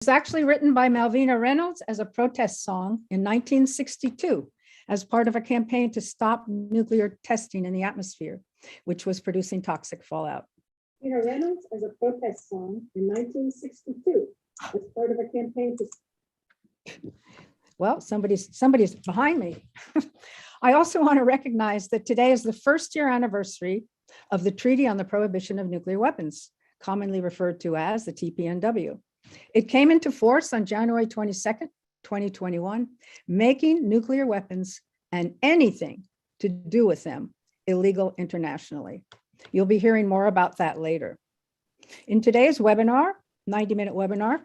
was actually written by Malvina Reynolds as a protest song in 1962 as part of a campaign to stop nuclear testing in the atmosphere, which was producing toxic fallout. Ira Reynolds as a protest song in 1962 as part of a campaign to... Well, somebody's behind me. I also want to recognize that today is the first year anniversary of the Treaty on the Prohibition of Nuclear Weapons, commonly referred to as the TPNW. It came into force on January 22nd, 2021, making nuclear weapons and anything to do with them illegal internationally. You'll be hearing more about that later. In today's webinar, 90-minute webinar,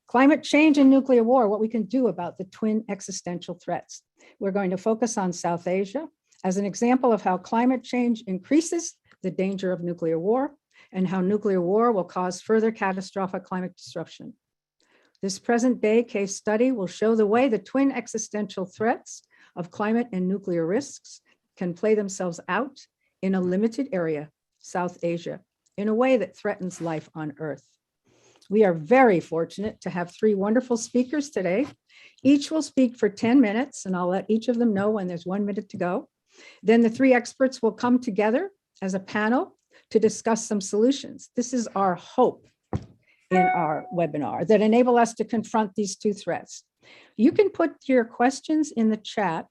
Climate Change and Nuclear War, what we can do about the twin existential threats. We're going to focus on South Asia as an example of how climate change increases the danger of nuclear war and how nuclear war will cause further catastrophic climate disruption. This present day case study will show the way the twin existential threats of climate and nuclear risks can play themselves out in a limited area, South Asia, in a way that threatens life on Earth. We are very fortunate to have three wonderful speakers today. Each will speak for 10 minutes, and I'll let each of them know when there's 1 minute to go. Then the three experts will come together as a panel to discuss some solutions. This is our hope in our webinar that enable us to confront these two threats. You can put your questions in the chat.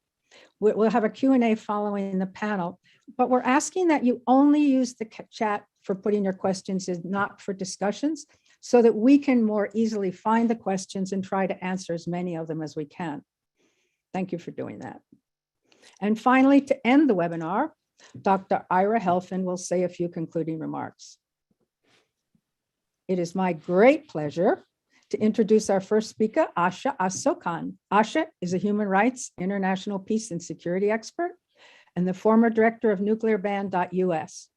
We'll have a Q&A following the panel, but we're asking that you only use the chat for putting your questions and not for discussions, so that we can more easily find the questions and try to answer as many of them as we can. Thank you for doing that. And finally, to end the webinar, Dr. Ira Helfand will say a few concluding remarks. It is my great pleasure to introduce our first speaker, Asha Asokan. Asha is a human rights, international peace and security expert and the former director of nuclearban.us.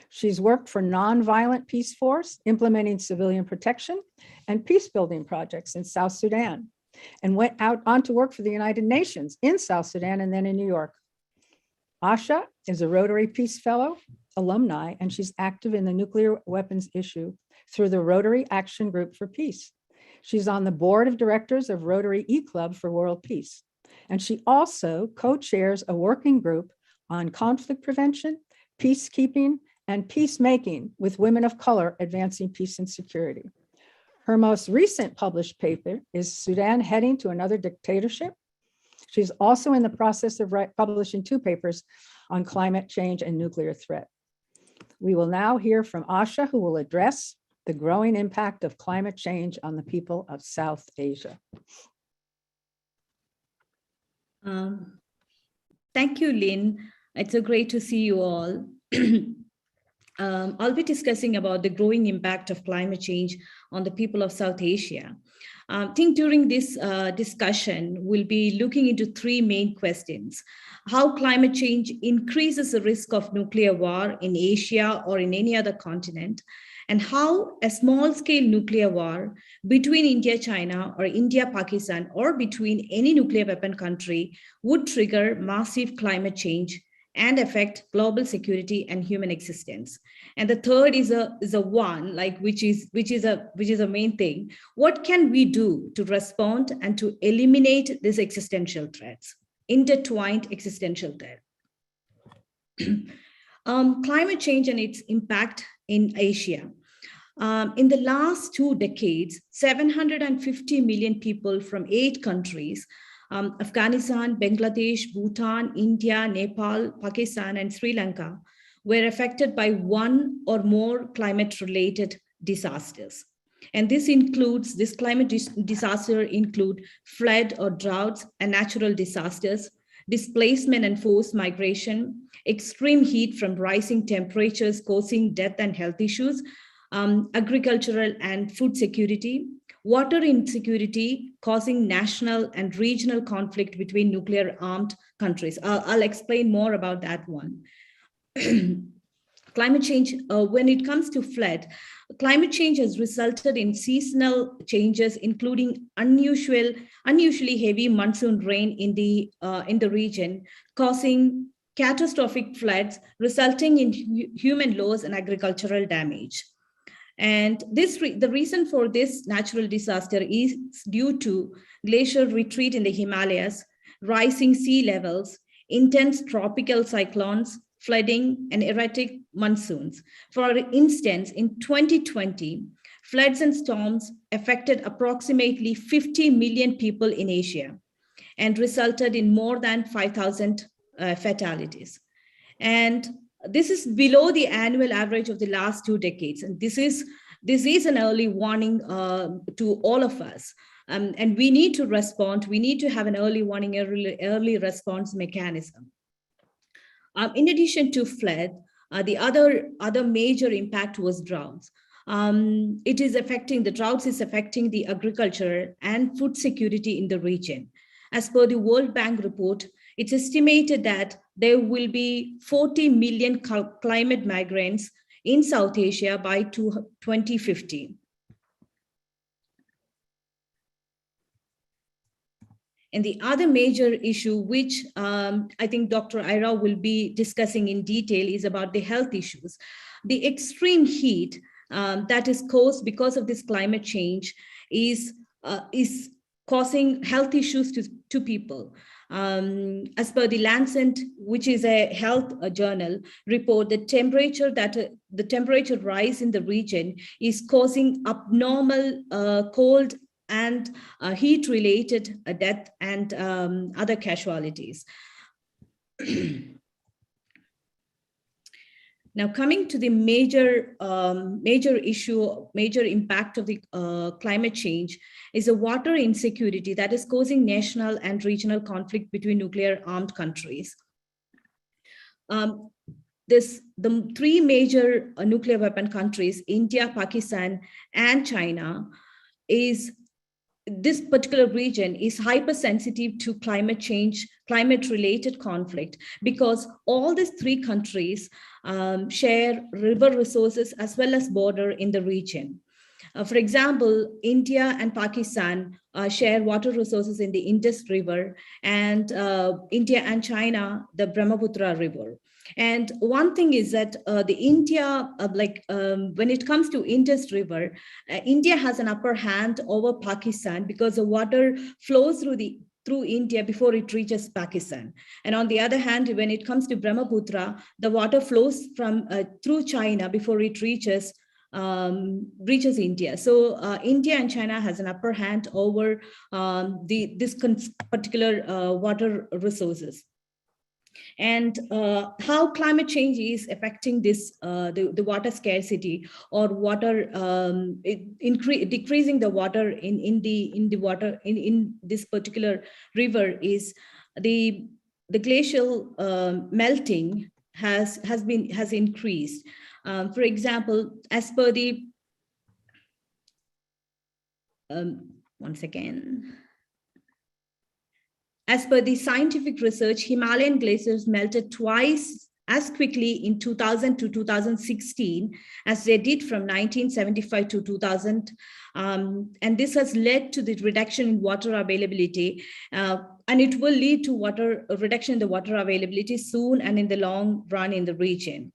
She's worked for Nonviolent Peace Force, implementing civilian protection and peace building projects in South Sudan, and went out on to work for the United Nations in South Sudan and then in New York. Asha is a Rotary Peace Fellow alumni, and she's active in the nuclear weapons issue through the Rotary Action Group for Peace. She's on the board of directors of Rotary E-Club for World Peace. And she also co-chairs a working group on conflict prevention, peacekeeping, and peacemaking with women of color advancing peace and security. Her most recent published paper is Sudan Heading to Another Dictatorship. She's also in the process of publishing 2 papers on climate change and nuclear threat. We will now hear from Asha, who will address the growing impact of climate change on the people of South Asia. Thank you, Lynn. It's so great to see you all. I'll be discussing about the growing impact of climate change on the people of South Asia. I think during this discussion, we'll be looking into 3 main questions. How climate change increases the risk of nuclear war in Asia or in any other continent, and how a small-scale nuclear war between India, China, or India, Pakistan, or between any nuclear weapon country would trigger massive climate change and affect global security and human existence. And the third is a one, like which is a main thing. What can we do to respond and to eliminate these existential threats, intertwined existential threat? Climate change and its impact in Asia. In the last 2 decades, 750 million people from 8 countries, Afghanistan, Bangladesh, Bhutan, India, Nepal, Pakistan, and Sri Lanka, were affected by 1 or more climate-related disasters. And this climate disaster include flood or droughts and natural disasters, displacement and forced migration, extreme heat from rising temperatures causing death and health issues, agricultural and food security, water insecurity causing national and regional conflict between nuclear armed countries. I'll explain more about that one. Climate change, when it comes to flood, climate change has resulted in seasonal changes, including unusually heavy monsoon rain in the region, causing catastrophic floods, resulting in human loss and agricultural damage. And the reason for this natural disaster is due to glacial retreat in the Himalayas, rising sea levels, intense tropical cyclones, flooding, and erratic monsoons. For instance, in 2020, floods and storms affected approximately 50 million people in Asia and resulted in more than 5,000 fatalities. And this is below the annual average of the last 2 decades. And this is an early warning to all of us. And we need to respond. We need to have an early warning, early response mechanism. In addition to flood, the other major impact was droughts. The droughts is affecting the agriculture and food security in the region. As per the World Bank report, it's estimated that there will be 40 million climate migrants in South Asia by 2050. And the other major issue, which I think Dr. Ira will be discussing in detail, is about the health issues. The extreme heat that is caused because of this climate change is causing health issues to people. As per the Lancet, which is a health journal report, the temperature rise in the region is causing abnormal cold and heat-related death and other casualties. Now, coming to the major impact of the climate change is a water insecurity that is causing national and regional conflict between nuclear armed countries. The 3 major nuclear weapon countries, India, Pakistan, and China, this particular region is hypersensitive to climate change, climate-related conflict, because all these 3 countries share river resources as well as border in the region. For example, India and Pakistan share water resources in the Indus River, and India and China, the Brahmaputra River. And one thing is that when it comes to Indus River, India has an upper hand over Pakistan because the water flows through India before it reaches Pakistan. And on the other hand, when it comes to Brahmaputra, the water flows through China before it reaches India. So India and China has an upper hand over this particular water resources. And how climate change is affecting this the water scarcity or water decreasing the water in this particular river is the glacial melting has increased. For example, as per the one second. As per the scientific research, Himalayan glaciers melted twice as quickly in 2000 to 2016 as they did from 1975 to 2000. And this has led to the reduction in water availability, and it will lead to reduction in the water availability soon and in the long run in the region.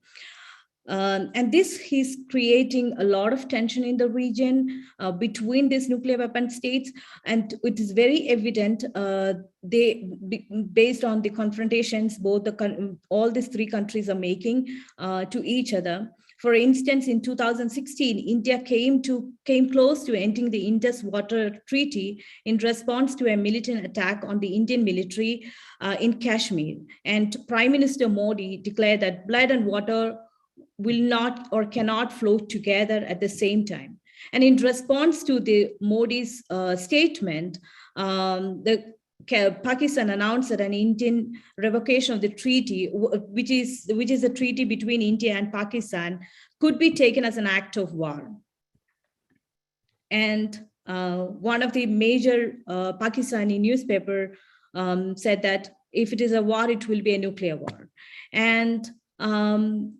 And this is creating a lot of tension in the region between these nuclear weapon states. And it is very evident based on the confrontations all these 3 countries are making to each other. For instance, in 2016, India came close to ending the Indus Water Treaty in response to a militant attack on the Indian military in Kashmir. And Prime Minister Modi declared that blood and water will not or cannot flow together at the same time. And in response to the Modi's statement, Pakistan announced that an Indian revocation of the treaty, which is a treaty between India and Pakistan, could be taken as an act of war. And one of the major Pakistani newspaper said that if it is a war, it will be a nuclear war. And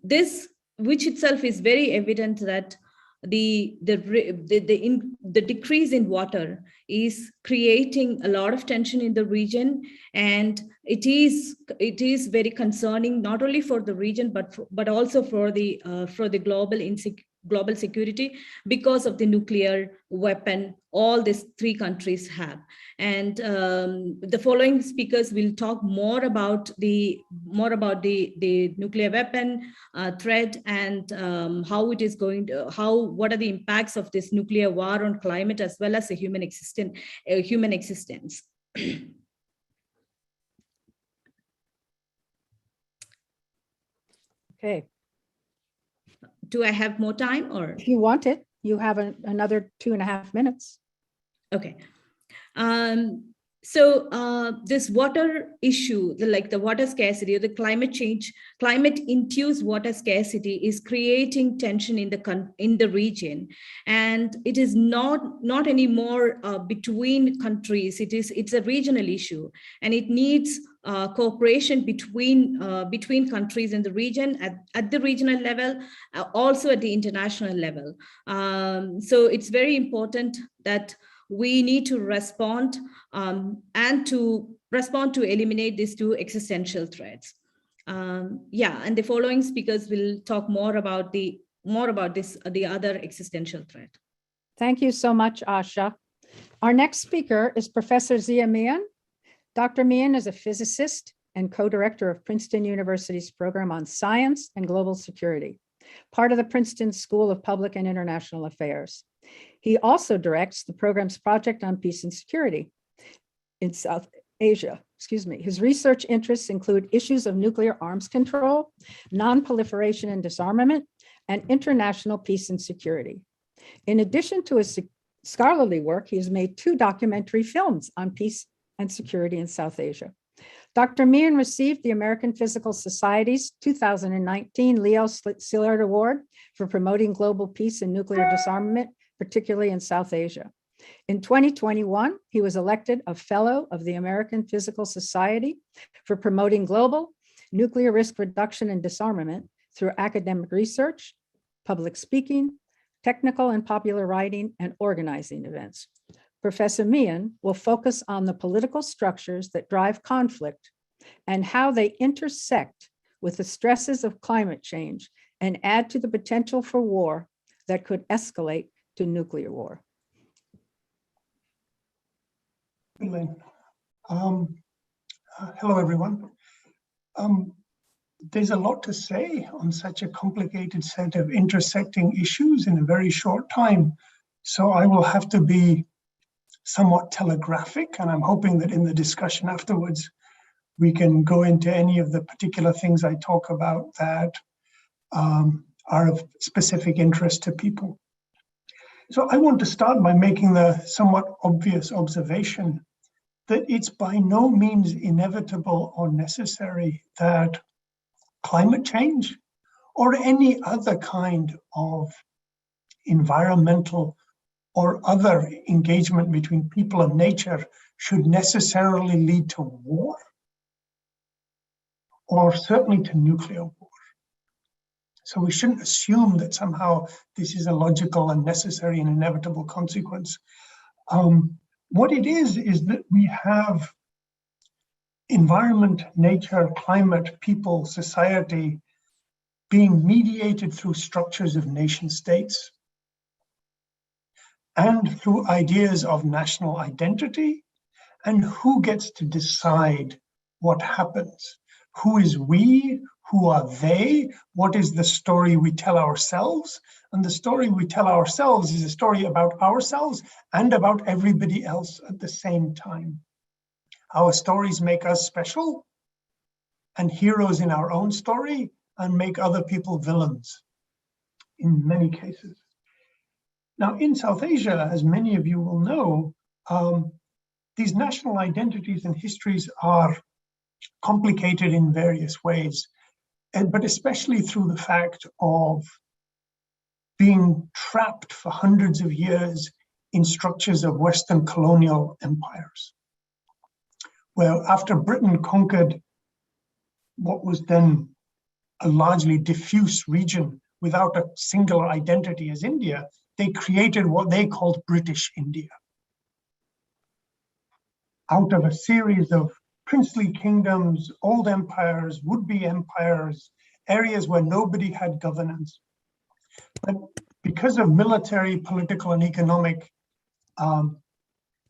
this, which itself is very evident that the decrease in water is creating a lot of tension in the region, and it is very concerning not only for the region but also for the global global security because of the nuclear weapon all these three countries have. And the following speakers will talk more about the nuclear weapon threat and how it is going to, what are the impacts of this nuclear war on climate as well as the human existence. Okay. Do I have more time, or? If you want it, you have another 2.5 minutes. Okay. So this water issue, like the water scarcity or the climate change, climate-induced water scarcity is creating tension in the region, and it is not anymore between countries. It's a regional issue, and it needs cooperation between countries in the region at the regional level, also at the international level. So it's very important that we need to respond to eliminate these two existential threats. And the following speakers will talk more about the other existential threat. Thank you so much, Asha. Our next speaker is Professor Zia Mian. Dr. Mian is a physicist and co-director of Princeton University's program on science and global security, part of the Princeton School of Public and International Affairs. He also directs the program's project on peace and security in South Asia. His research interests include issues of nuclear arms control, non-proliferation and disarmament, and international peace and security. In addition to his scholarly work, he has made 2 documentary films on peace and security in South Asia. Dr. Mian received the American Physical Society's 2019 Leo Szilard Award for promoting global peace and nuclear disarmament, particularly in South Asia. In 2021, he was elected a Fellow of the American Physical Society for promoting global nuclear risk reduction and disarmament through academic research, public speaking, technical and popular writing, and organizing events. Professor Mian will focus on the political structures that drive conflict and how they intersect with the stresses of climate change and add to the potential for war that could escalate to nuclear war. Hello, everyone. There's a lot to say on such a complicated set of intersecting issues in a very short time. So I will have to be somewhat telegraphic, and I'm hoping that in the discussion afterwards, we can go into any of the particular things I talk about that are of specific interest to people. So I want to start by making the somewhat obvious observation that it's by no means inevitable or necessary that climate change or any other kind of environmental or other engagement between people and nature should necessarily lead to war, or certainly to nuclear war. So we shouldn't assume that somehow this is a logical and necessary and inevitable consequence. What it is that we have environment, nature, climate, people, society being mediated through structures of nation states and through ideas of national identity, and who gets to decide what happens. Who is we? Who are they? What is the story we tell ourselves? And the story we tell ourselves is a story about ourselves and about everybody else at the same time. Our stories make us special and heroes in our own story, and make other people villains in many cases. Now, in South Asia, as many of you will know, these national identities and histories are complicated in various ways, but especially through the fact of being trapped for hundreds of years in structures of Western colonial empires, where after Britain conquered what was then a largely diffuse region without a singular identity as India, they created what they called British India. Out of a series of princely kingdoms, old empires, would-be empires, areas where nobody had governance. But because of military, political, and economic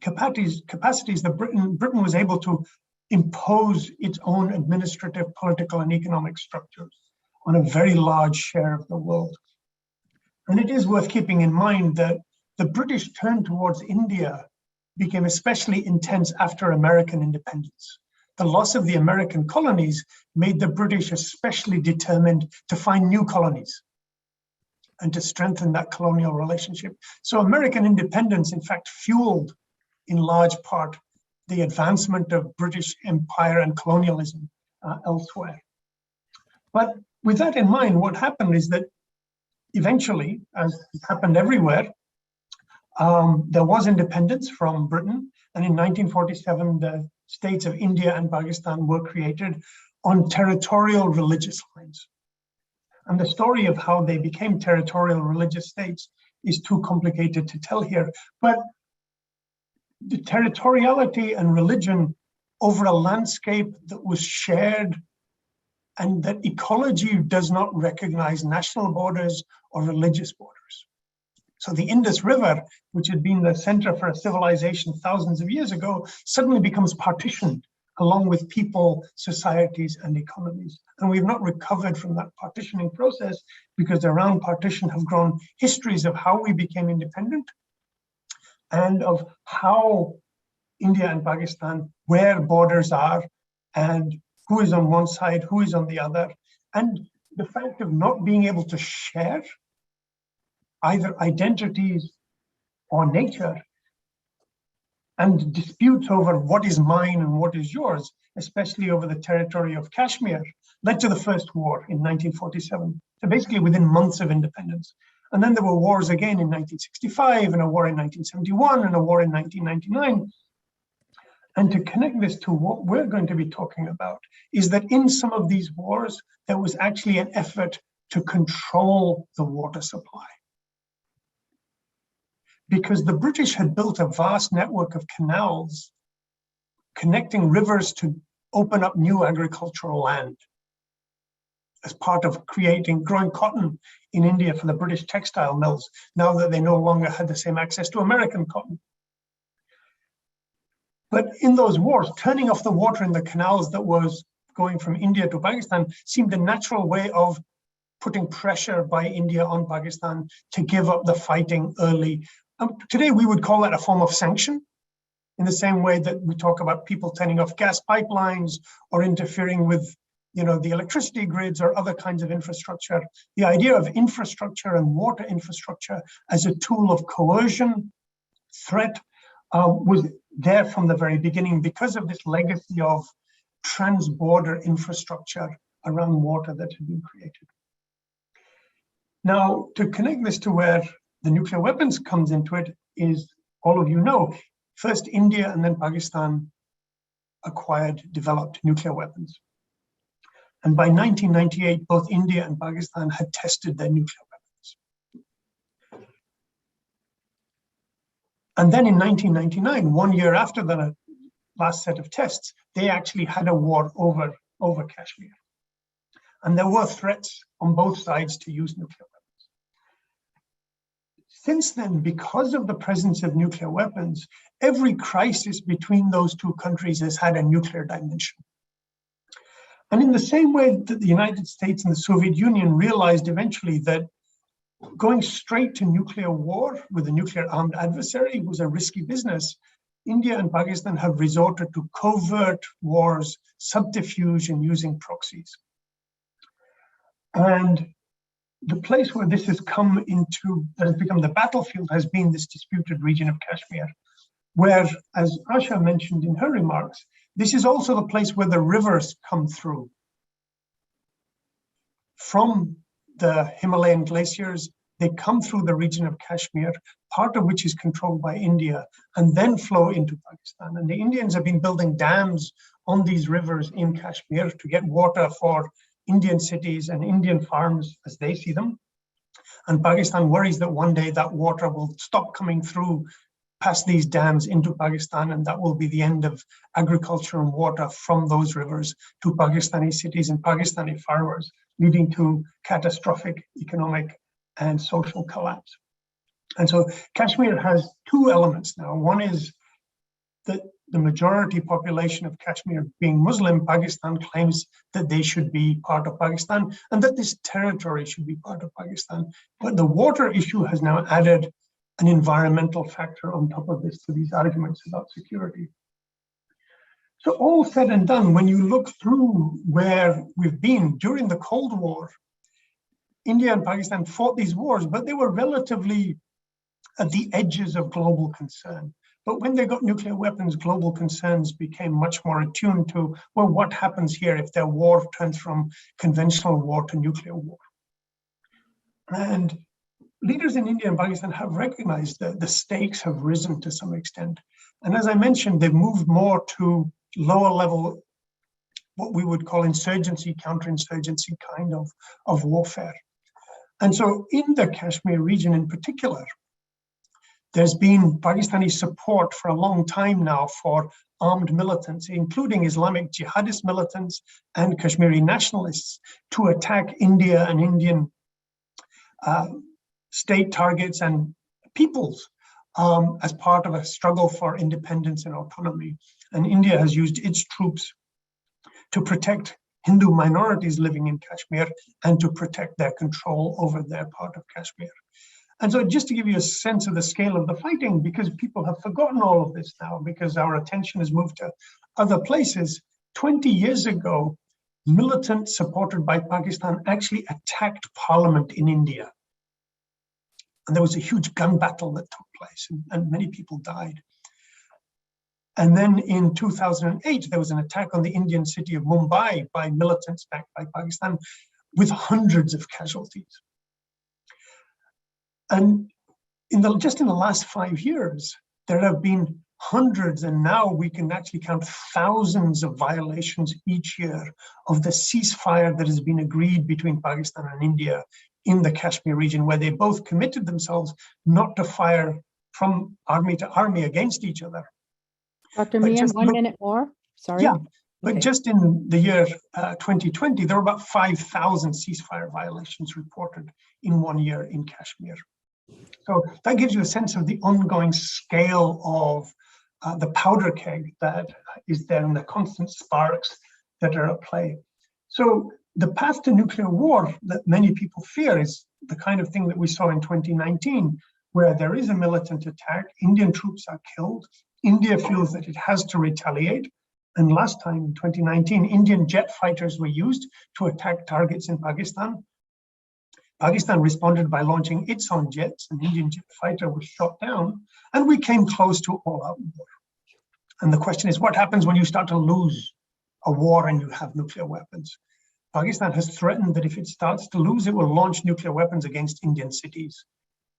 capacities, that Britain was able to impose its own administrative, political, and economic structures on a very large share of the world. And it is worth keeping in mind that the British turn towards India became especially intense after American independence. The loss of the American colonies made the British especially determined to find new colonies and to strengthen that colonial relationship. So American independence, in fact, fueled in large part the advancement of British empire and colonialism elsewhere. But with that in mind, what happened is that eventually, as happened everywhere, there was independence from Britain. And in 1947, the states of India and Pakistan were created on territorial religious lines. And the story of how they became territorial religious states is too complicated to tell here. But the territoriality and religion over a landscape that was shared, and that ecology does not recognize national borders or religious borders. So the Indus River, which had been the center for a civilization thousands of years ago, suddenly becomes partitioned along with people, societies, and economies. And we've not recovered from that partitioning process, because around partition have grown histories of how we became independent and of how India and Pakistan, where borders are, and who is on one side, who is on the other. And the fact of not being able to share either identities or nature, and disputes over what is mine and what is yours, especially over the territory of Kashmir, led to the first war in 1947. So basically within months of independence. And then there were wars again in 1965, and a war in 1971, and a war in 1999. And to connect this to what we're going to be talking about is that in some of these wars, there was actually an effort to control the water supply. Because the British had built a vast network of canals connecting rivers to open up new agricultural land as part of growing cotton in India for the British textile mills, now that they no longer had the same access to American cotton. But in those wars, turning off the water in the canals that was going from India to Pakistan seemed a natural way of putting pressure by India on Pakistan to give up the fighting early. Today, we would call that a form of sanction, in the same way that we talk about people turning off gas pipelines or interfering with, the electricity grids or other kinds of infrastructure. The idea of infrastructure and water infrastructure as a tool of coercion, threat, was there from the very beginning because of this legacy of trans-border infrastructure around water that had been created. Now, to connect this to where the nuclear weapons comes into it is, all of you know, first India and then Pakistan developed nuclear weapons. And by 1998, both India and Pakistan had tested their nuclear weapons. And then in 1999, 1 year after the last set of tests, they actually had a war over Kashmir. And there were threats on both sides to use nuclear weapons. Since then, because of the presence of nuclear weapons, every crisis between those two countries has had a nuclear dimension. And in the same way that the United States and the Soviet Union realized eventually that going straight to nuclear war with a nuclear armed adversary was a risky business, India and Pakistan have resorted to covert wars, subterfuge, and using proxies. And the place where this has come into, that has become the battlefield, has been this disputed region of Kashmir, where, as Asha mentioned in her remarks, this is also the place where the rivers come through. From the Himalayan glaciers, they come through the region of Kashmir, part of which is controlled by India, and then flow into Pakistan. And the Indians have been building dams on these rivers in Kashmir to get water for Indian cities and Indian farms as they see them. And Pakistan worries that one day that water will stop coming through past these dams into Pakistan, and that will be the end of agriculture and water from those rivers to Pakistani cities and Pakistani farmers, leading to catastrophic economic and social collapse. And so Kashmir has two elements now. One is that the majority population of Kashmir being Muslim, Pakistan claims that they should be part of Pakistan and that this territory should be part of Pakistan. But the water issue has now added an environmental factor on top of this to these arguments about security. So all said and done, when you look through where we've been during the Cold War, India and Pakistan fought these wars, but they were relatively at the edges of global concern. But when they got nuclear weapons, global concerns became much more attuned to, well, what happens here if their war turns from conventional war to nuclear war? And leaders in India and Pakistan have recognized that the stakes have risen to some extent. And as I mentioned, they've moved more to lower level, what we would call insurgency, counterinsurgency kind of warfare. And so in the Kashmir region in particular, there's been Pakistani support for a long time now for armed militants, including Islamic jihadist militants and Kashmiri nationalists, to attack India and Indian state targets and peoples as part of a struggle for independence and autonomy. And India has used its troops to protect Hindu minorities living in Kashmir and to protect their control over their part of Kashmir. And so just to give you a sense of the scale of the fighting, because people have forgotten all of this now, because our attention has moved to other places, 20 years ago, militants supported by Pakistan actually attacked parliament in India. And there was a huge gun battle that took place and many people died. And then in 2008, there was an attack on the Indian city of Mumbai by militants backed by Pakistan with hundreds of casualties. And just in the last 5 years, there have been hundreds, and now we can actually count thousands of violations each year of the ceasefire that has been agreed between Pakistan and India in the Kashmir region, where they both committed themselves not to fire from army to army against each other. Dr. Mian, 1 minute more. Sorry. Yeah, but Okay. just in the year 2020, there were about 5,000 ceasefire violations reported in 1 year in Kashmir. So that gives you a sense of the ongoing scale of the powder keg that is there and the constant sparks that are at play. So the path to nuclear war that many people fear is the kind of thing that we saw in 2019, where there is a militant attack, Indian troops are killed, India feels that it has to retaliate. And last time in 2019, Indian jet fighters were used to attack targets in Pakistan. Pakistan responded by launching its own jets. An Indian jet fighter was shot down, and we came close to all-out war. And the question is, what happens when you start to lose a war and you have nuclear weapons? Pakistan has threatened that if it starts to lose, it will launch nuclear weapons against Indian cities.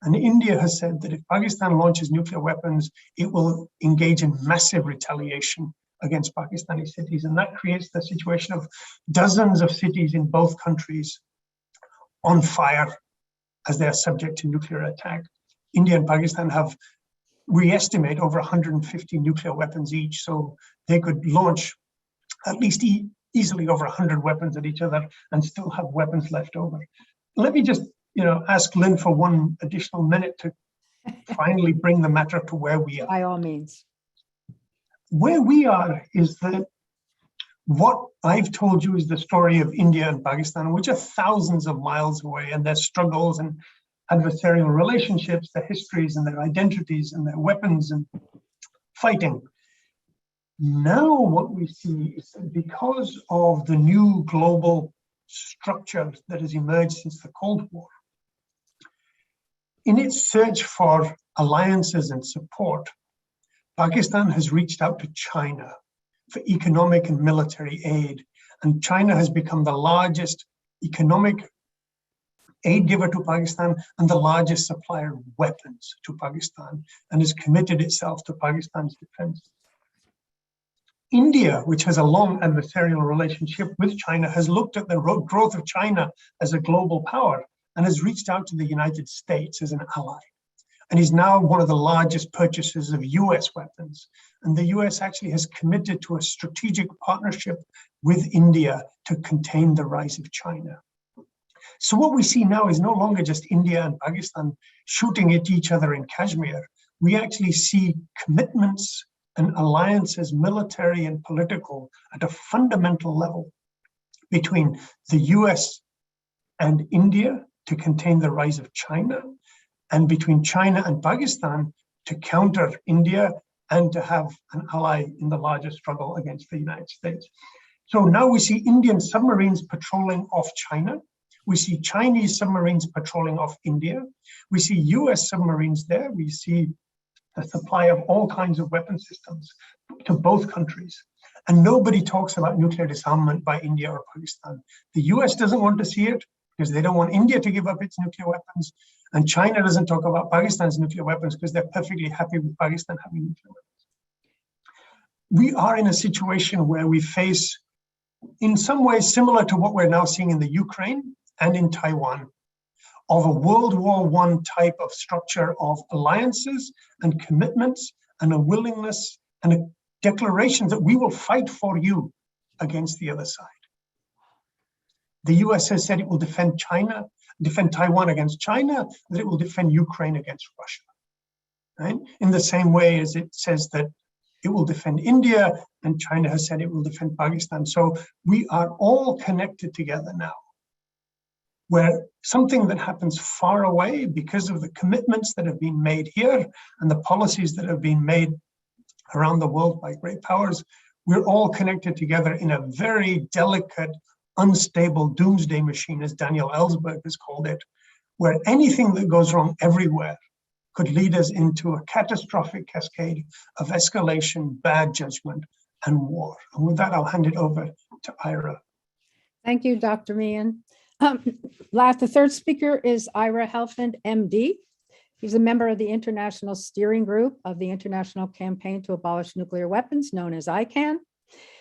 And India has said that if Pakistan launches nuclear weapons, it will engage in massive retaliation against Pakistani cities. And that creates the situation of dozens of cities in both countries on fire as they are subject to nuclear attack. India and Pakistan have, we estimate, over 150 nuclear weapons each. So they could launch at least easily over 100 weapons at each other and still have weapons left over. Let me just ask Lynn for one additional minute to finally bring the matter to where we are. By all means. Where we are is that what I've told you is the story of India and Pakistan, which are thousands of miles away, and their struggles and adversarial relationships, their histories and their identities and their weapons and fighting. Now what we see is that because of the new global structure that has emerged since the Cold War, in its search for alliances and support, Pakistan has reached out to China for economic and military aid. And China has become the largest economic aid giver to Pakistan and the largest supplier of weapons to Pakistan, and has committed itself to Pakistan's defense. India, which has a long adversarial relationship with China, has looked at the growth of China as a global power and has reached out to the United States as an ally. And is now one of the largest purchasers of US weapons. And the US actually has committed to a strategic partnership with India to contain the rise of China. So what we see now is no longer just India and Pakistan shooting at each other in Kashmir. We actually see commitments and alliances, military and political, at a fundamental level between the US and India to contain the rise of China, and between China and Pakistan to counter India and to have an ally in the larger struggle against the United States. So now we see Indian submarines patrolling off China. We see Chinese submarines patrolling off India. We see US submarines there. We see the supply of all kinds of weapon systems to both countries. And nobody talks about nuclear disarmament by India or Pakistan. The US doesn't want to see it because they don't want India to give up its nuclear weapons. And China doesn't talk about Pakistan's nuclear weapons because they're perfectly happy with Pakistan having nuclear weapons. We are in a situation where we face, in some ways similar to what we're now seeing in the Ukraine and in Taiwan, of a World War I type of structure of alliances and commitments and a willingness and a declaration that we will fight for you against the other side. The US has said it will defend Taiwan against China, that it will defend Ukraine against Russia, right? In the same way as it says that it will defend India, and China has said it will defend Pakistan. So we are all connected together now, where something that happens far away because of the commitments that have been made here and the policies that have been made around the world by great powers, we're all connected together in a very delicate, unstable doomsday machine, as Daniel Ellsberg has called it, where anything that goes wrong everywhere could lead us into a catastrophic cascade of escalation, bad judgment, and war. And with that, I'll hand it over to Ira. Thank you, Dr. Mian. The third speaker is Ira Helfand, MD. He's a member of the International Steering Group of the International Campaign to Abolish Nuclear Weapons, known as ICANN,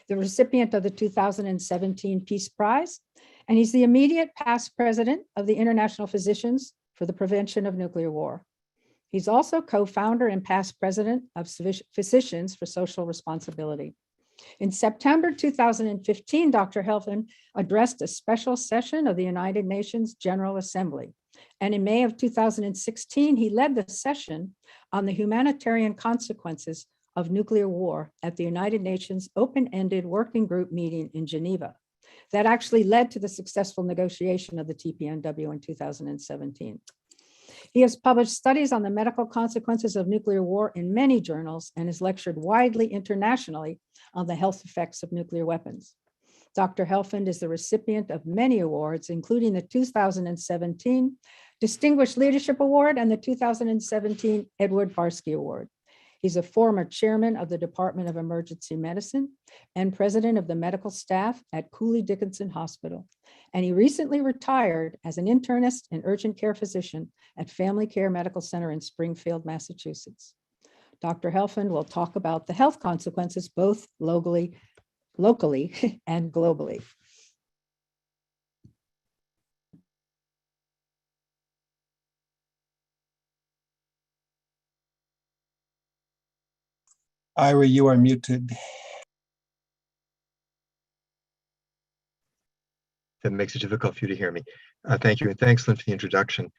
the recipient of the 2017 Peace Prize, and he's the immediate past president of the International Physicians for the Prevention of Nuclear War. He's also co-founder and past president of Physicians for Social Responsibility. In September 2015, Dr. Helfand addressed a special session of the United Nations General Assembly. And in May of 2016, he led the session on the humanitarian consequences of nuclear war at the United Nations Open-Ended Working Group meeting in Geneva. That actually led to the successful negotiation of the TPNW in 2017. He has published studies on the medical consequences of nuclear war in many journals and has lectured widely internationally on the health effects of nuclear weapons. Dr. Helfand is the recipient of many awards, including the 2017 Distinguished Leadership Award and the 2017 Edward Barsky Award. He's a former chairman of the Department of Emergency Medicine and president of the medical staff at Cooley Dickinson Hospital. And he recently retired as an internist and urgent care physician at Family Care Medical Center in Springfield, Massachusetts. Dr. Helfand will talk about the health consequences, both locally and globally. Ira, you are muted. That makes it difficult for you to hear me. Thank you, and thanks, Lynn, for the introduction.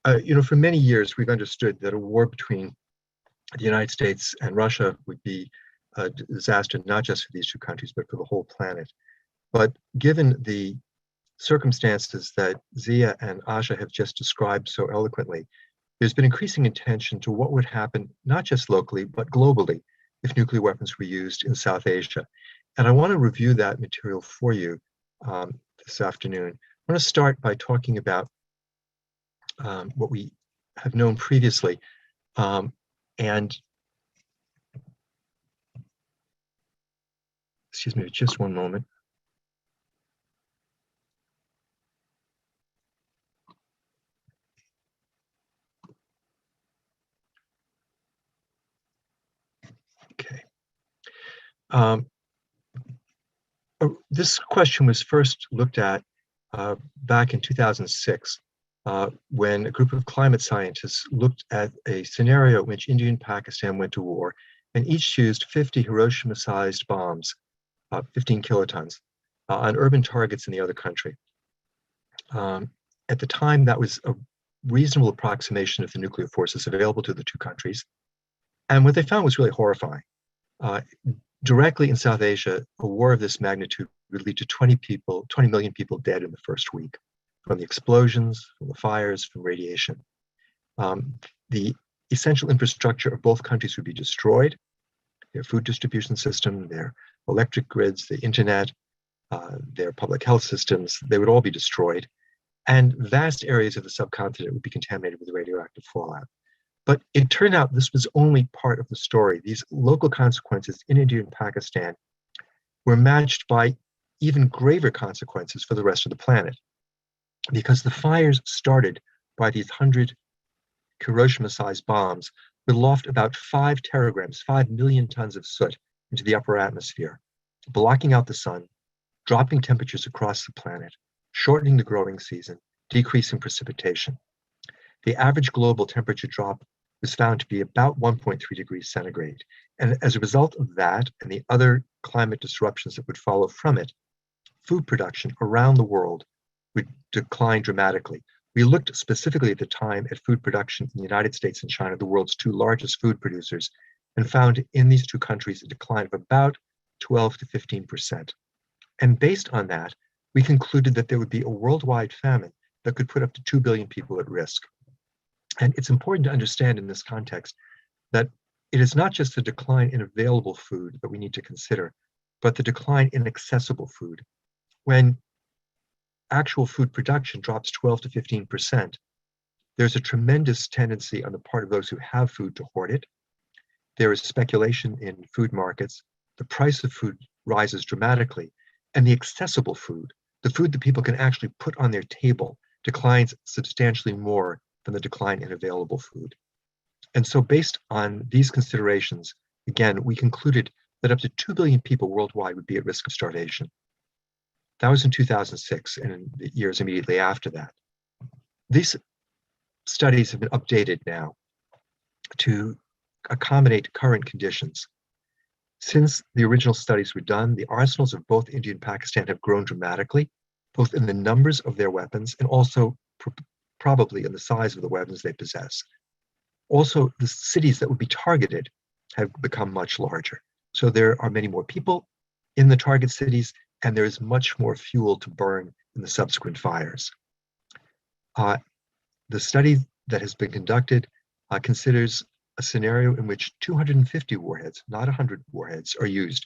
For many years, we've understood that a war between the United States and Russia would be a disaster, not just for these two countries, but for the whole planet. But given the circumstances that Zia and Asha have just described so eloquently, there's been increasing attention to what would happen, not just locally, but globally, if nuclear weapons were used in South Asia. And I want to review that material for you this afternoon. I want to start by talking about what we have known previously. And excuse me, just one moment. Okay. This question was first looked at back in 2006 when a group of climate scientists looked at a scenario in which India and Pakistan went to war, and each used 50 Hiroshima-sized bombs, 15 kilotons, on urban targets in the other country. At the time, that was a reasonable approximation of the nuclear forces available to the two countries. And what they found was really horrifying. Directly in South Asia, a war of this magnitude would lead to 20 million people dead in the first week from the explosions, from the fires, from radiation. The essential infrastructure of both countries would be destroyed. Their food distribution system, their electric grids, the internet, their public health systems, they would all be destroyed. And vast areas of the subcontinent would be contaminated with radioactive fallout. But it turned out this was only part of the story. These local consequences in India and Pakistan were matched by even graver consequences for the rest of the planet, because the fires started by these 100 Hiroshima-sized bombs would loft about 5 teragrams, 5 million tons of soot into the upper atmosphere, blocking out the sun, dropping temperatures across the planet, shortening the growing season, decreasing precipitation. The average global temperature drop was found to be about 1.3 degrees centigrade. And as a result of that and the other climate disruptions that would follow from it, food production around the world would decline dramatically. We looked specifically at the time at food production in the United States and China, the world's two largest food producers, and found in these two countries a decline of about 12 to 15%. And based on that, we concluded that there would be a worldwide famine that could put up to 2 billion people at risk. And it's important to understand in this context that it is not just the decline in available food that we need to consider, but the decline in accessible food. When actual food production drops 12 to 15%, there's a tremendous tendency on the part of those who have food to hoard it. There is speculation in food markets. The price of food rises dramatically, and the accessible food, the food that people can actually put on their table, declines substantially more than the decline in available food. And so based on these considerations, again, we concluded that up to 2 billion people worldwide would be at risk of starvation. That was in 2006 and in the years immediately after that. These studies have been updated now to accommodate current conditions. Since the original studies were done, the arsenals of both India and Pakistan have grown dramatically, both in the numbers of their weapons and also probably in the size of the weapons they possess. Also, the cities that would be targeted have become much larger. So there are many more people in the target cities, and there is much more fuel to burn in the subsequent fires. The study that has been conducted considers a scenario in which 250 warheads, not 100 warheads, are used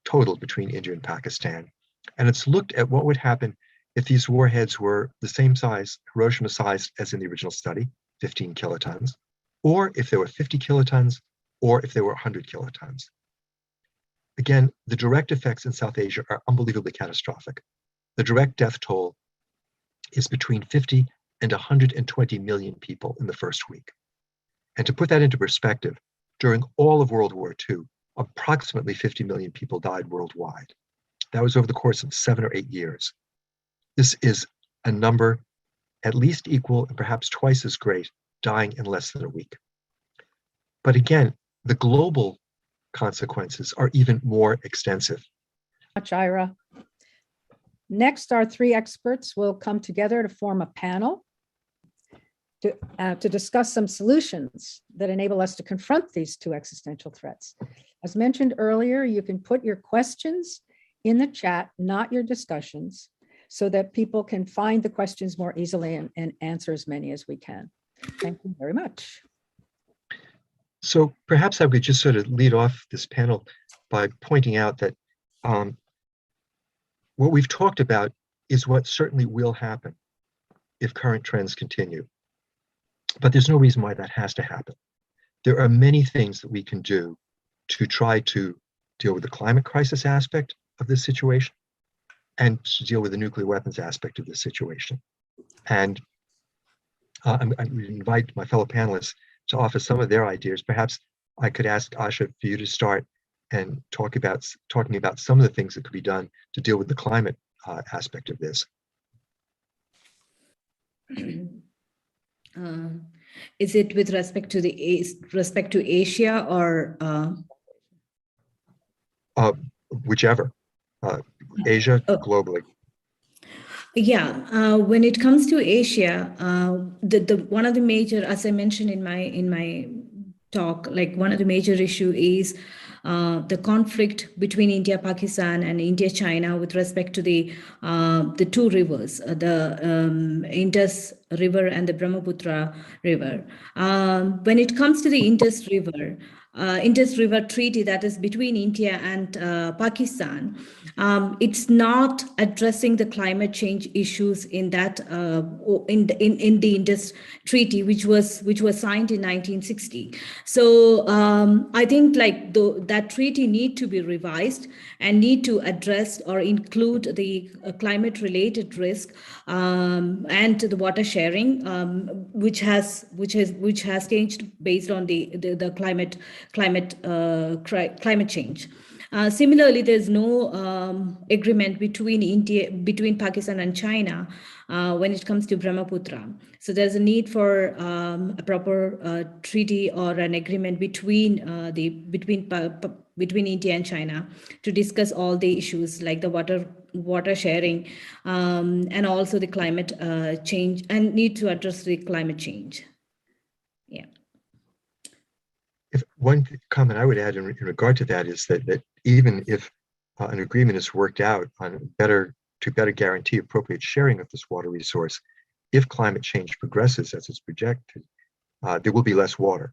total between India and Pakistan. And it's looked at what would happen if these warheads were the same size, Hiroshima size, as in the original study, 15 kilotons, or if they were 50 kilotons, or if they were 100 kilotons. Again, the direct effects in South Asia are unbelievably catastrophic. The direct death toll is between 50 and 120 million people in the first week. And to put that into perspective, during all of World War II, approximately 50 million people died worldwide. That was over the course of 7 or 8 years. This is a number at least equal and perhaps twice as great dying in less than a week. But again, the global consequences are even more extensive. Much, Ira. Next, our 3 experts will come together to form a panel to discuss some solutions that enable us to confront these 2 existential threats. As mentioned earlier, you can put your questions in the chat, not your discussions, so that people can find the questions more easily and answer as many as we can. Thank you very much. So perhaps I could just sort of lead off this panel by pointing out that what we've talked about is what certainly will happen if current trends continue. But there's no reason why that has to happen. There are many things that we can do to try to deal with the climate crisis aspect of this situation and to deal with the nuclear weapons aspect of this situation. And I would invite my fellow panelists to offer some of their ideas. Perhaps I could ask Asha for you to start and talking about some of the things that could be done to deal with the climate aspect of this. Is it with respect to Asia or Whichever, Asia, globally. When it comes to Asia, the one of the major, as I mentioned in my talk, like one of the major issue is the conflict between India, Pakistan, and India, China with respect to the two rivers, the Indus River and the Brahmaputra River. When it comes to the Indus River Treaty that is between India and Pakistan, it's not addressing the climate change issues in that in the Indus Treaty, which was signed in 1960. So I think like that treaty need to be revised and need to address or include the climate related risk and the water sharing, which has changed based on the climate change. Similarly, there's no agreement between Pakistan and China when it comes to Brahmaputra. So there's a need for a proper treaty or an agreement between India and China to discuss all the issues like the water sharing and also the climate change, and need to address the climate change. Yeah. If one comment I would add in regard to that is that even if an agreement is worked out on to better guarantee appropriate sharing of this water resource, if climate change progresses as it's projected, there will be less water.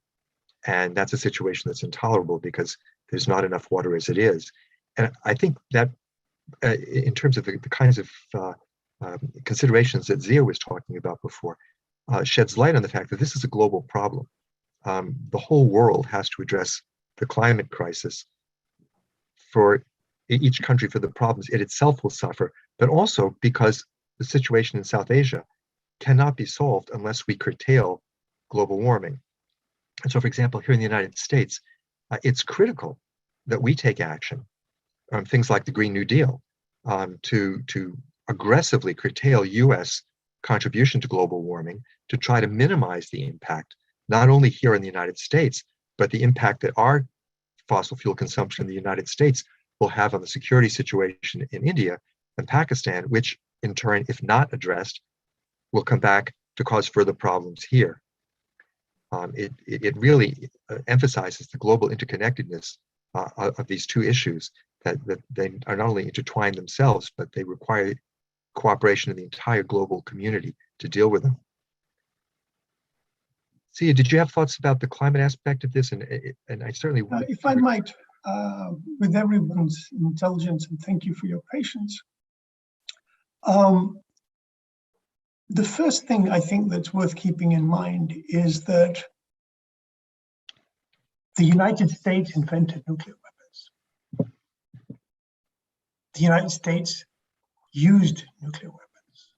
And that's a situation that's intolerable because there's not enough water as it is. And I think that in terms of the kinds of considerations that Zia was talking about before, sheds light on the fact that this is a global problem. The whole world has to address the climate crisis. For each country, for the problems it itself will suffer, but also because the situation in South Asia cannot be solved unless we curtail global warming. And so, for example, here in the United States, it's critical that we take action on things like the Green New Deal to aggressively curtail US contribution to global warming, to try to minimize the impact, not only here in the United States, but the impact that our fossil fuel consumption in the United States will have on the security situation in India and Pakistan, which in turn, if not addressed, will come back to cause further problems here. It really emphasizes the global interconnectedness of these two issues, that they are not only intertwined themselves, but they require cooperation of the entire global community to deal with them. Zia, did you have thoughts about the climate aspect of this? And I certainly would. If I might, with everyone's intelligence, and thank you for your patience. The first thing I think that's worth keeping in mind is that the United States invented nuclear weapons. The United States used nuclear weapons.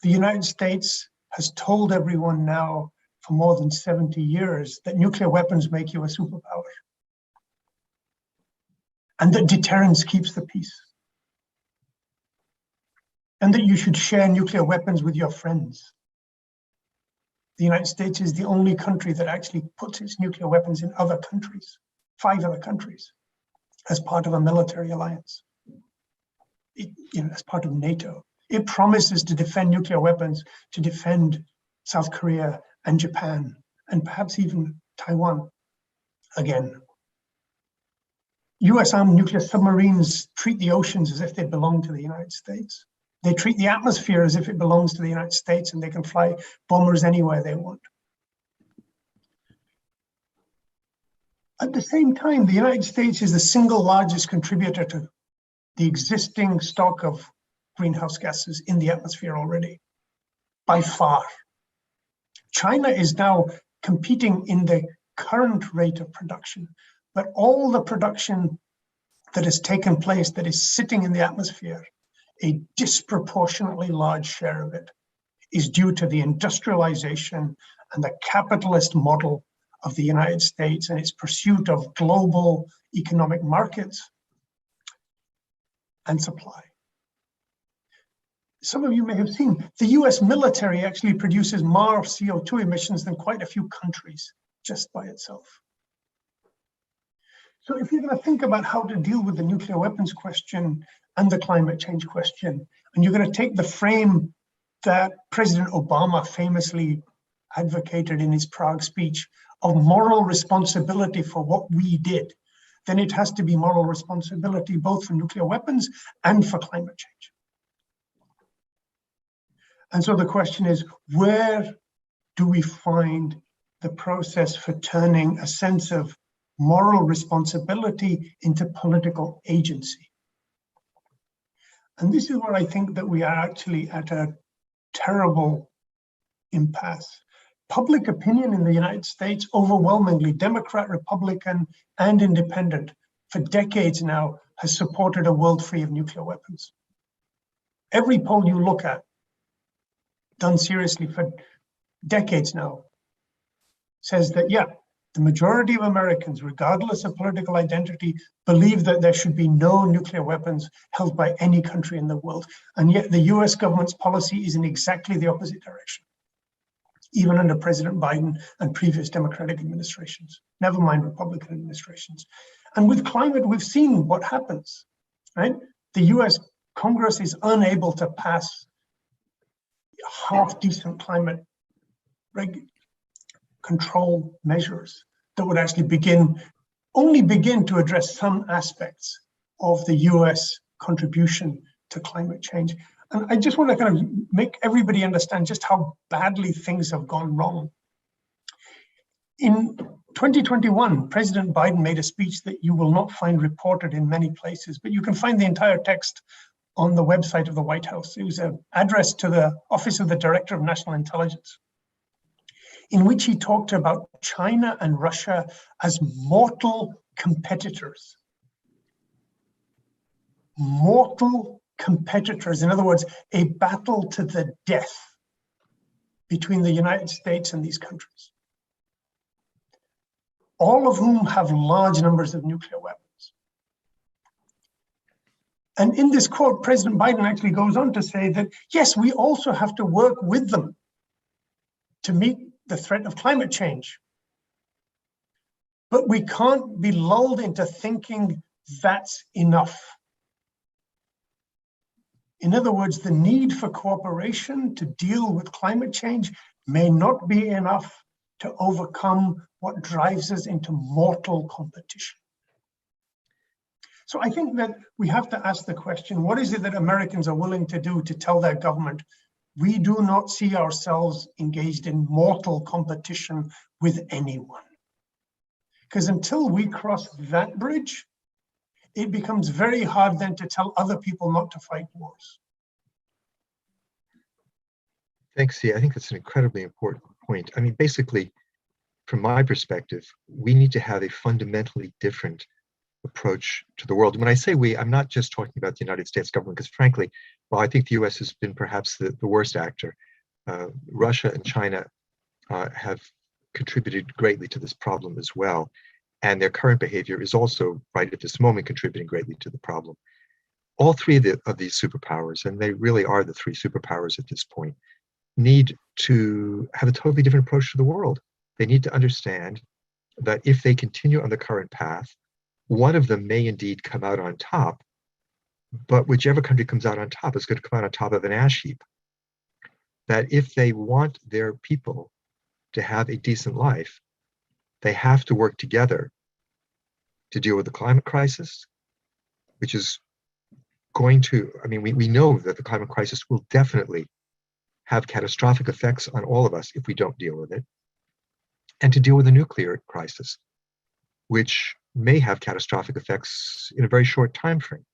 The United States has told everyone now for more than 70 years that nuclear weapons make you a superpower, and that deterrence keeps the peace, and that you should share nuclear weapons with your friends. The United States is the only country that actually puts its nuclear weapons in other countries, 5 other countries, as part of a military alliance, as part of NATO. It promises to defend nuclear weapons, to defend South Korea and Japan, and perhaps even Taiwan again. US armed nuclear submarines treat the oceans as if they belong to the United States. They treat the atmosphere as if it belongs to the United States, and they can fly bombers anywhere they want. At the same time, the United States is the single largest contributor to the existing stock of greenhouse gases in the atmosphere already, by far. China is now competing in the current rate of production, but all the production that has taken place, that is sitting in the atmosphere, a disproportionately large share of it is due to the industrialization and the capitalist model of the United States and its pursuit of global economic markets and supply. Some of you may have seen the US military actually produces more CO2 emissions than quite a few countries just by itself. So if you're going to think about how to deal with the nuclear weapons question and the climate change question, and you're going to take the frame that President Obama famously advocated in his Prague speech of moral responsibility for what we did, then it has to be moral responsibility both for nuclear weapons and for climate change. And so the question is, where do we find the process for turning a sense of moral responsibility into political agency? And this is where I think that we are actually at a terrible impasse. Public opinion in the United States, overwhelmingly Democrat, Republican, and independent, for decades now has supported a world free of nuclear weapons. Every poll you look at, done seriously for decades now, says that, yeah, the majority of Americans, regardless of political identity, believe that there should be no nuclear weapons held by any country in the world. And yet the US government's policy is in exactly the opposite direction, even under President Biden and previous Democratic administrations, never mind Republican administrations. And with climate, we've seen what happens, right? The US Congress is unable to pass half-decent climate control measures that would actually only begin to address some aspects of the US contribution to climate change. And I just want to kind of make everybody understand just how badly things have gone wrong. In 2021, President Biden made a speech that you will not find reported in many places, but you can find the entire text on the website of the White House. It was an address to the Office of the Director of National Intelligence, in which he talked about China and Russia as mortal competitors. Mortal competitors. In other words, a battle to the death between the United States and these countries, all of whom have large numbers of nuclear weapons. And in this quote, President Biden actually goes on to say that, yes, we also have to work with them to meet the threat of climate change. But we can't be lulled into thinking that's enough. In other words, the need for cooperation to deal with climate change may not be enough to overcome what drives us into mortal competition. So I think that we have to ask the question, what is it that Americans are willing to do to tell their government, we do not see ourselves engaged in mortal competition with anyone? Because until we cross that bridge, it becomes very hard then to tell other people not to fight wars. Thanks, Zia. I think that's an incredibly important point. I mean, basically, from my perspective, we need to have a fundamentally different approach to the world. And when I say we, I'm not just talking about the United States government, because frankly, well, I think the US has been perhaps the worst actor. Russia and China have contributed greatly to this problem as well. And their current behavior is also, right at this moment, contributing greatly to the problem. All three of these superpowers, and they really are the three superpowers at this point, need to have a totally different approach to the world. They need to understand that if they continue on the current path, one of them may indeed come out on top, but whichever country comes out on top is going to come out on top of an ash heap. That if they want their people to have a decent life, they have to work together to deal with the climate crisis, which is going to, I mean, we know that the climate crisis will definitely have catastrophic effects on all of us if we don't deal with it, and to deal with the nuclear crisis, which may have catastrophic effects in a very short time frame.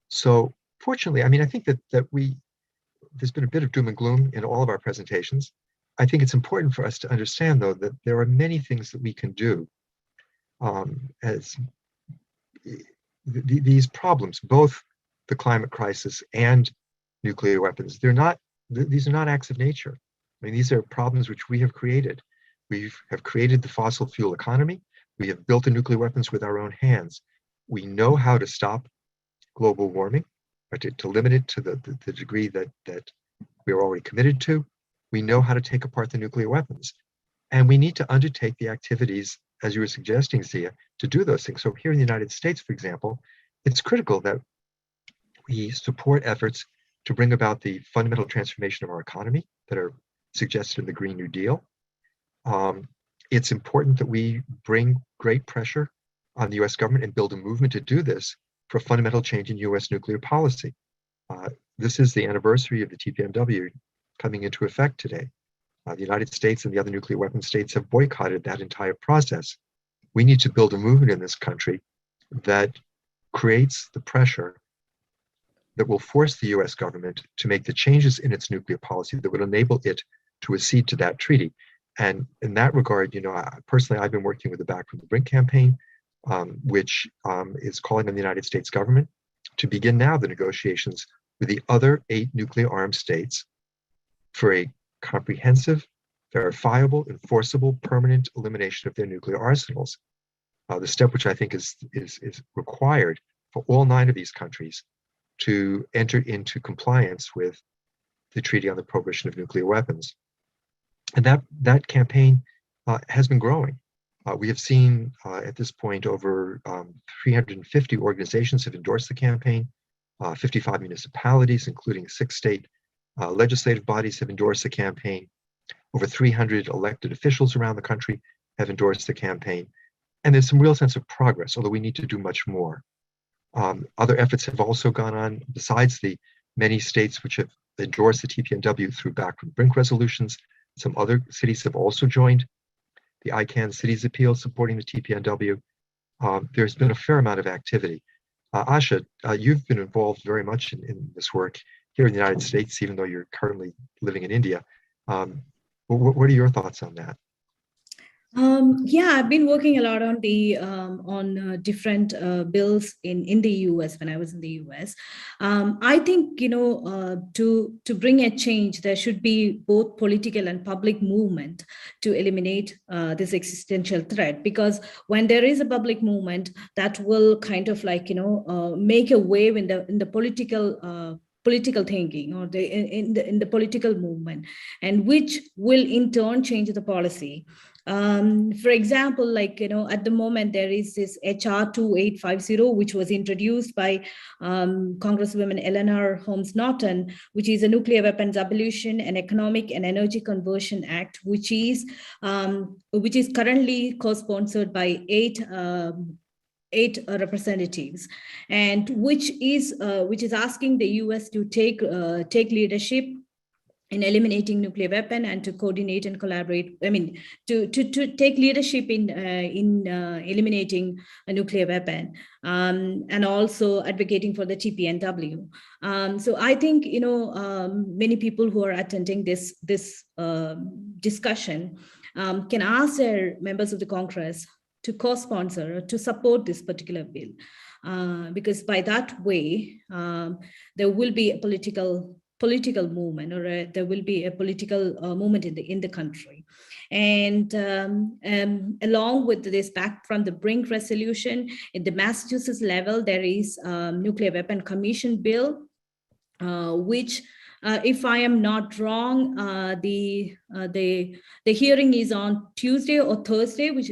So fortunately, I mean, I think that there's been a bit of doom and gloom in all of our presentations. I think it's important for us to understand, though, that there are many things that we can do as these problems, both the climate crisis and nuclear weapons, these are not acts of nature. I mean, these are problems which we have created. We have created the fossil fuel economy. We have built the nuclear weapons with our own hands. We know how to stop global warming, or to limit it to the degree that we are already committed to. We know how to take apart the nuclear weapons. And we need to undertake the activities as you were suggesting, Zia, to do those things. So here in the United States, for example, it's critical that we support efforts to bring about the fundamental transformation of our economy that are suggested in the Green New Deal. It's important that we bring great pressure on the US government and build a movement to do this for a fundamental change in US nuclear policy. This is the anniversary of the TPNW coming into effect today. The United States and the other nuclear weapon states have boycotted that entire process. We need to build a movement in this country that creates the pressure that will force the US government to make the changes in its nuclear policy that would enable it to accede to that treaty. And in that regard, personally, I've been working with the Back from the Brink campaign, which is calling on the United States government to begin now the negotiations with the other 8 nuclear armed states for a comprehensive, verifiable, enforceable, permanent elimination of their nuclear arsenals. The step which I think is required for all 9 of these countries to enter into compliance with the Treaty on the Prohibition of Nuclear Weapons. And that campaign has been growing. We have seen at this point over 350 organizations have endorsed the campaign. 55 municipalities, including 6 state legislative bodies, have endorsed the campaign. Over 300 elected officials around the country have endorsed the campaign. And there's some real sense of progress, although we need to do much more. Other efforts have also gone on besides the many states which have endorsed the TPNW through Back from the Brink resolutions. Some other cities have also joined the ICANN Cities Appeal supporting the TPNW. There's been a fair amount of activity. Asha, you've been involved very much in this work here in the United States, even though you're currently living in India. What are your thoughts on that? Yeah, I've been working a lot on the different bills in the US when I was in the US. I think to bring a change, there should be both political and public movement to eliminate this existential threat. Because when there is a public movement, that will kind of make a wave in the political thinking or in the political movement, and which will in turn change the policy. For example, at the moment, there is this HR 2850, which was introduced by Congresswoman Eleanor Holmes Norton, which is a Nuclear Weapons Abolition and Economic and Energy Conversion Act, which is currently co-sponsored by 8 representatives, and which is asking the US to take leadership in eliminating nuclear weapon and to coordinate and collaborate. I mean, to take leadership in eliminating a nuclear weapon, and also advocating for the TPNW. So I think many people who are attending this discussion can ask their members of the Congress to co-sponsor or to support this particular bill, because by that way there will be a political movement, or there will be a political movement in the country. And along with this Back from the Brink resolution, in the Massachusetts level, there is Nuclear Weapon Commission bill, which if I am not wrong, the hearing is on Tuesday or Thursday, which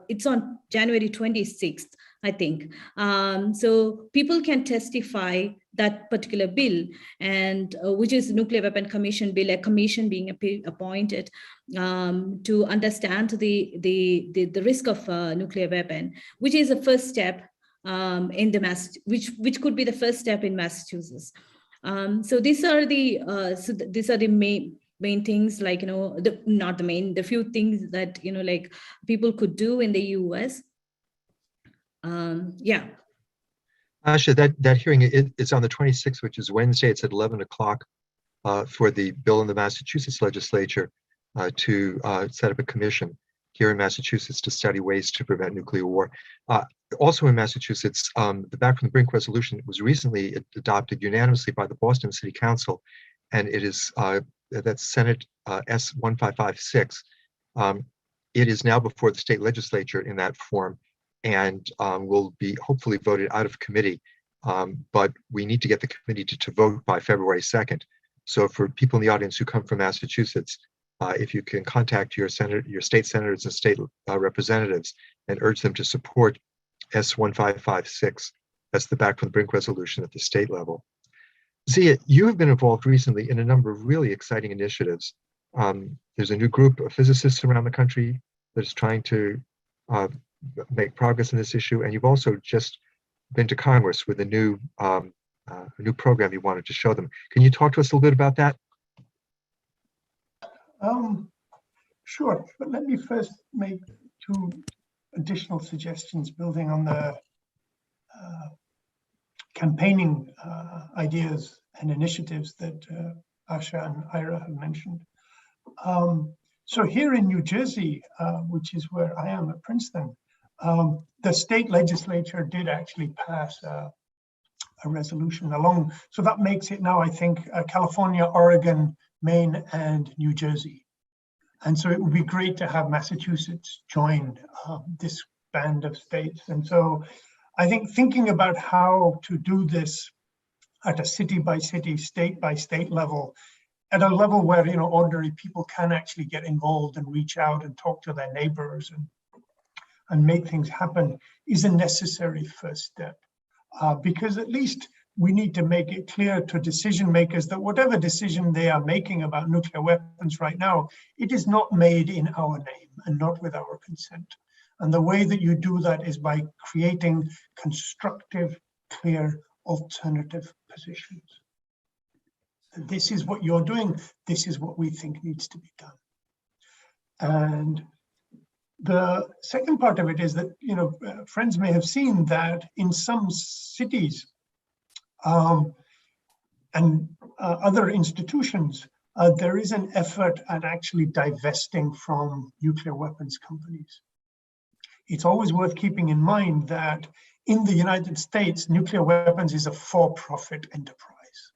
it's on January 26th, I think. So people can testify that particular bill, and which is Nuclear Weapon Commission bill, a commission being appointed to understand the risk of nuclear weapon, which is the first step in the which could be the first step in Massachusetts. So these are the main things, the few things that people could do in the US. Yeah. Asha, that hearing, it's on the 26th, which is Wednesday. It's at 11 o'clock for the bill in the Massachusetts legislature to set up a commission here in Massachusetts to study ways to prevent nuclear war. Also in Massachusetts, the Back from the Brink resolution was recently adopted unanimously by the Boston City Council, and it is that's Senate S1556. It is now before the state legislature in that form, and will be hopefully voted out of committee. But we need to get the committee to vote by February 2nd. So for people in the audience who come from Massachusetts, if you can contact your state senators and state representatives and urge them to support S1556. That's the Back from the Brink resolution at the state level. Zia, you have been involved recently in a number of really exciting initiatives. There's a new group of physicists around the country that is trying to make progress in this issue, and you've also just been to Congress with a new program you wanted to show them. Can you talk to us a little bit about that? Sure, but let me first make two additional suggestions building on the campaigning ideas and initiatives that Asha and Ira have mentioned. So here in New Jersey, which is where I am at Princeton, the state legislature did actually pass a resolution along. So that makes it now, I think, California, Oregon, Maine, and New Jersey. And so it would be great to have Massachusetts join this band of states. And so I think thinking about how to do this at a city by city, state by state level, at a level where, you know, ordinary people can actually get involved and reach out and talk to their neighbors and make things happen, is a necessary first step. Because at least we need to make it clear to decision makers that whatever decision they are making about nuclear weapons right now, it is not made in our name and not with our consent. And the way that you do that is by creating constructive, clear, alternative positions. This is what you're doing. This is what we think needs to be done. And the second part of it is that, you know, friends may have seen that in some cities and other institutions, there is an effort at actually divesting from nuclear weapons companies. It's always worth keeping in mind that in the United States, nuclear weapons is a for-profit enterprise,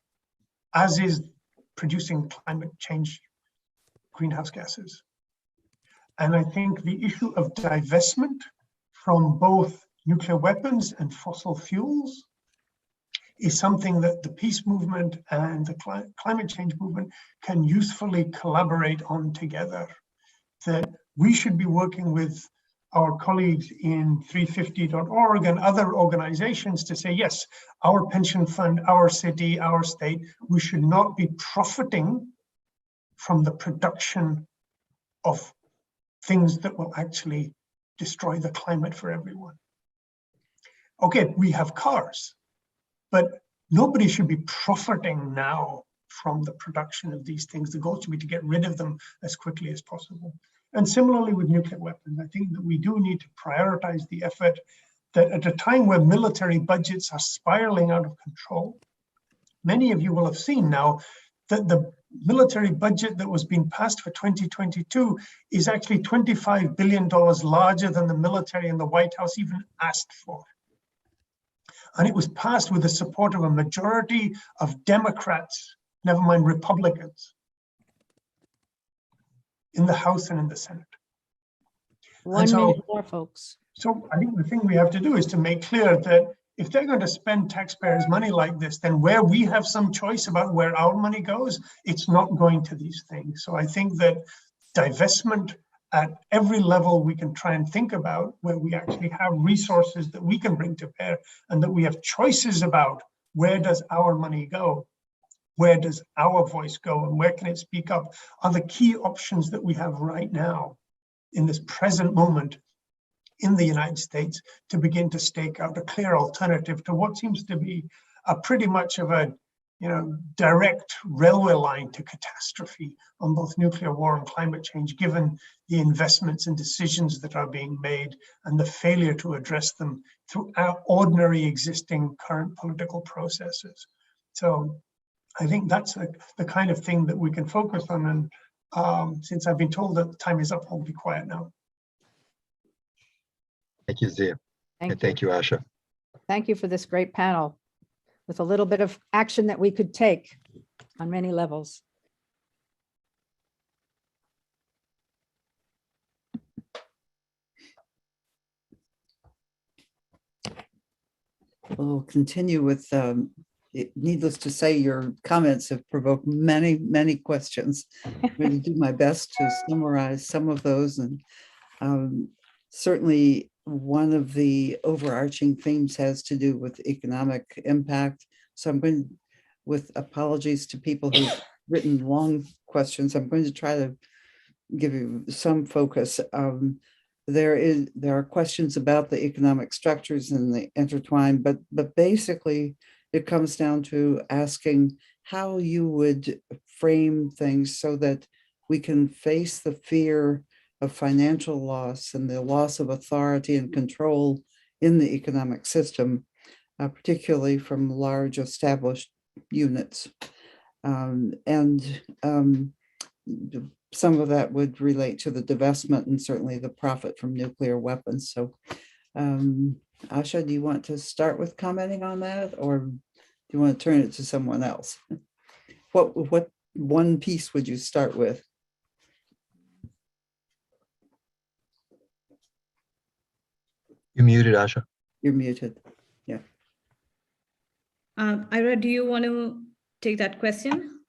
as is producing climate change greenhouse gases. And I think the issue of divestment from both nuclear weapons and fossil fuels is something that the peace movement and the climate change movement can usefully collaborate on together. That we should be working with our colleagues in 350.org and other organizations to say, yes, our pension fund, our city, our state, we should not be profiting from the production of things that will actually destroy the climate for everyone. Okay, we have cars, but nobody should be profiting now from the production of these things. The goal should be to get rid of them as quickly as possible. And similarly with nuclear weapons, I think that we do need to prioritize the effort that at a time where military budgets are spiraling out of control, many of you will have seen now that the military budget that was being passed for 2022 is actually $25 billion larger than the military and the White House even asked for. And it was passed with the support of a majority of Democrats, never mind Republicans, in the House and in the Senate. 1 minute more, folks. So I think the thing we have to do is to make clear that if they're going to spend taxpayers' money like this, then where we have some choice about where our money goes, it's not going to these things. So I think that divestment at every level we can try and think about, where we actually have resources that we can bring to bear and that we have choices about where does our money go, where does our voice go, and where can it speak up, are the key options that we have right now in this present moment in the United States to begin to stake out a clear alternative to what seems to be a pretty much of a, you know, direct railway line to catastrophe on both nuclear war and climate change, given the investments and decisions that are being made and the failure to address them through our ordinary existing current political processes. So I think that's the kind of thing that we can focus on. And since I've been told that time is up, I'll be quiet now. Thank you, Zia. And thank you, Asha. Thank you for this great panel with a little bit of action that we could take on many levels. We'll continue with needless to say, your comments have provoked many, many questions. I'm going to do my best to summarize some of those. And certainly one of the overarching themes has to do with economic impact. So I'm going, with apologies to people who've written long questions, I'm going to try to give you some focus. There are questions about the economic structures and the intertwine, but basically it comes down to asking how you would frame things so that we can face the fear of financial loss and the loss of authority and control in the economic system, particularly from large established units. Some of that would relate to the divestment and certainly the profit from nuclear weapons. So Asha, do you want to start with commenting on that, or do you want to turn it to someone else? What one piece would you start with? You're muted, Asha. You're muted. Yeah. Ira, do you want to take that question?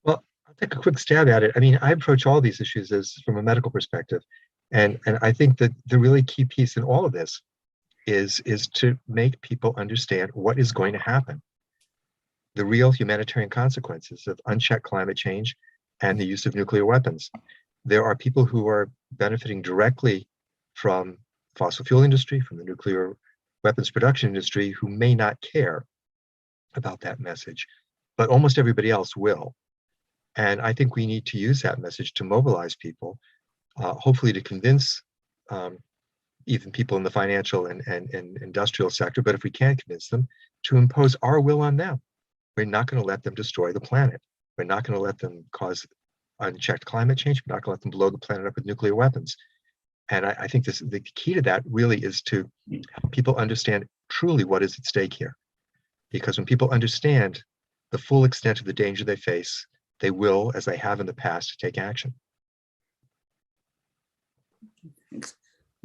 Well, I'll take a quick stab at it. I mean, I approach all these issues as from a medical perspective. And I think that the really key piece in all of this is to make people understand what is going to happen. The real humanitarian consequences of unchecked climate change and the use of nuclear weapons. There are people who are benefiting directly from fossil fuel industry, from the nuclear weapons production industry, who may not care about that message, but almost everybody else will. And I think we need to use that message to mobilize people, hopefully to convince even people in the financial and industrial sector, but if we can't convince them, to impose our will on them. We're not going to let them destroy the planet. We're not going to let them cause unchecked climate change. We're not going to let them blow the planet up with nuclear weapons. And I think the key to that really is to help people understand truly what is at stake here. Because when people understand the full extent of the danger they face, they will, as they have in the past, take action. Thanks.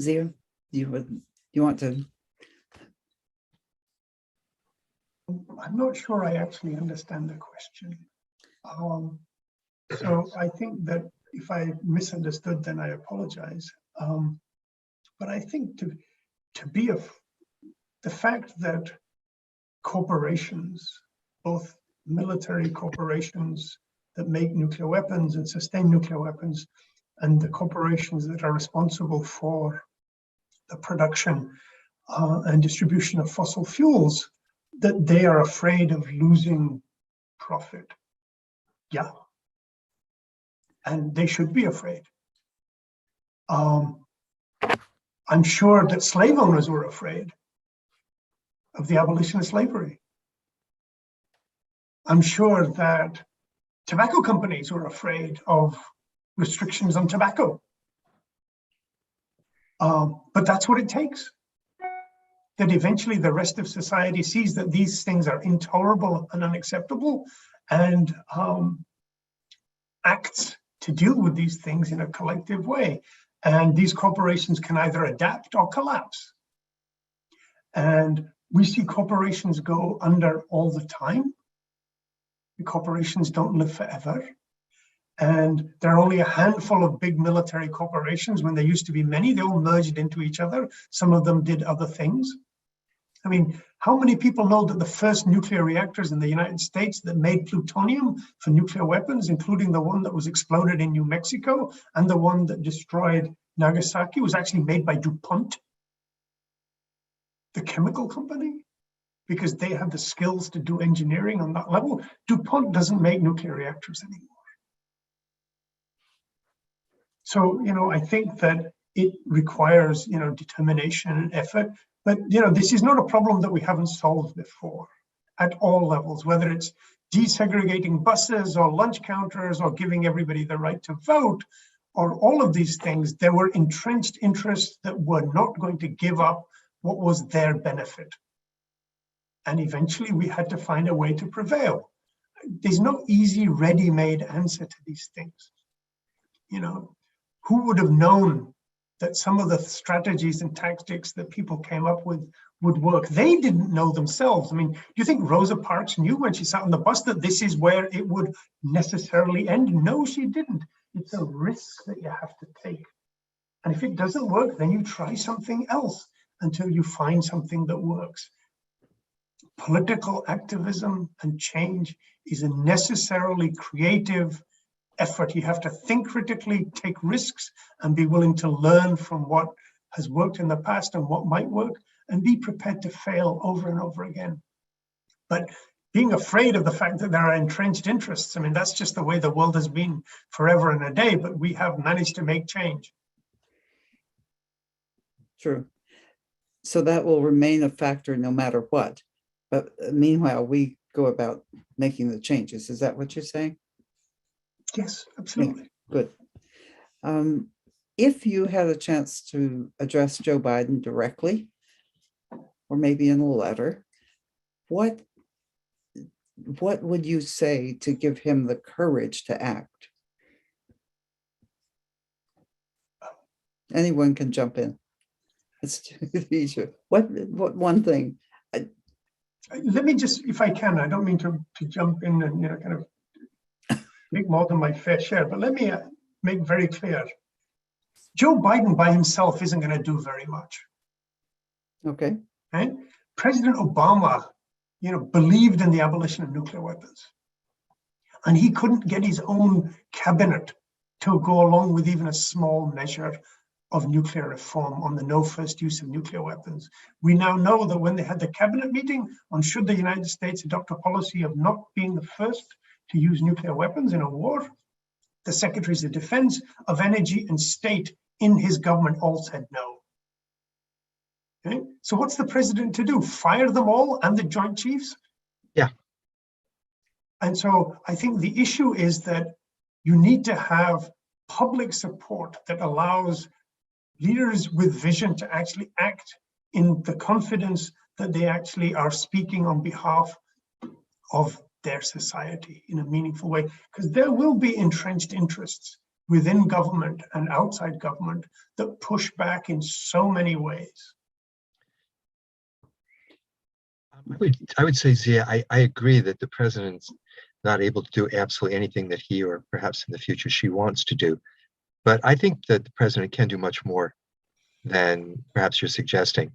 Zia, you want to? I'm not sure I actually understand the question. So I think that if I misunderstood, then I apologize. But I think the fact that corporations, both military corporations that make nuclear weapons and sustain nuclear weapons, and the corporations that are responsible for the production and distribution of fossil fuels, that they are afraid of losing profit. Yeah. And they should be afraid. I'm sure that slave owners were afraid of the abolition of slavery. I'm sure that tobacco companies were afraid of restrictions on tobacco. But that's what it takes. That eventually the rest of society sees that these things are intolerable and unacceptable, and acts to deal with these things in a collective way. And these corporations can either adapt or collapse. And we see corporations go under all the time. The corporations don't live forever. And there are only a handful of big military corporations when there used to be many. They all merged into each other. Some of them did other things. I mean, how many people know that the first nuclear reactors in the United States that made plutonium for nuclear weapons, including the one that was exploded in New Mexico and the one that destroyed Nagasaki, was actually made by DuPont, the chemical company, because they had the skills to do engineering on that level? DuPont doesn't make nuclear reactors anymore. So, I think that it requires, determination and effort. But, this is not a problem that we haven't solved before at all levels, whether it's desegregating buses or lunch counters or giving everybody the right to vote or all of these things. There were entrenched interests that were not going to give up what was their benefit. And eventually we had to find a way to prevail. There's no easy, ready-made answer to these things. Who would have known that some of the strategies and tactics that people came up with would work. They didn't know themselves. I mean, do you think Rosa Parks knew when she sat on the bus that this is where it would necessarily end? No, she didn't. It's a risk that you have to take. And if it doesn't work, then you try something else until you find something that works. Political activism and change is a necessarily creative effort. You have to think critically, take risks, and be willing to learn from what has worked in the past and what might work, and be prepared to fail over and over again. But being afraid of the fact that there are entrenched interests, I mean, that's just the way the world has been forever and a day, but we have managed to make change. True. So that will remain a factor no matter what. But meanwhile, we go about making the changes. Is that what you're saying? Yes, absolutely. Yeah, good. If you had a chance to address Joe Biden directly, or maybe in a letter, what would you say to give him the courage to act? Anyone can jump in. It's easier. What one thing? Let me just, if I can, I don't mean to jump in and kind of make more than my fair share, but let me make very clear. Joe Biden by himself isn't going to do very much. Okay. Right? President Obama, believed in the abolition of nuclear weapons, and he couldn't get his own cabinet to go along with even a small measure of nuclear reform on the no first use of nuclear weapons. We now know that when they had the cabinet meeting on should the United States adopt a policy of not being the first to use nuclear weapons in a war, the Secretaries of Defense, of Energy, and State in his government all said no. Okay? So what's the president to do? Fire them all and the Joint Chiefs? Yeah. And so I think the issue is that you need to have public support that allows leaders with vision to actually act in the confidence that they actually are speaking on behalf of their society in a meaningful way, because there will be entrenched interests within government and outside government that push back in so many ways. I would say, Zia, I agree that the president's not able to do absolutely anything that he, or perhaps in the future she, wants to do. But I think that the president can do much more than perhaps you're suggesting.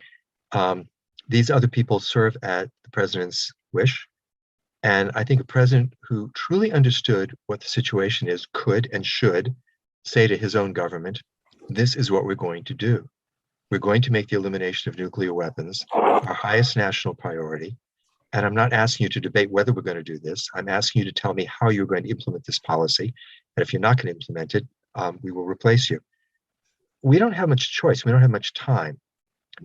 These other people serve at the president's wish. And I think a president who truly understood what the situation is could and should say to his own government, this is what we're going to do. We're going to make the elimination of nuclear weapons our highest national priority. And I'm not asking you to debate whether we're going to do this. I'm asking you to tell me how you're going to implement this policy. And if you're not going to implement it, we will replace you. We don't have much choice. We don't have much time.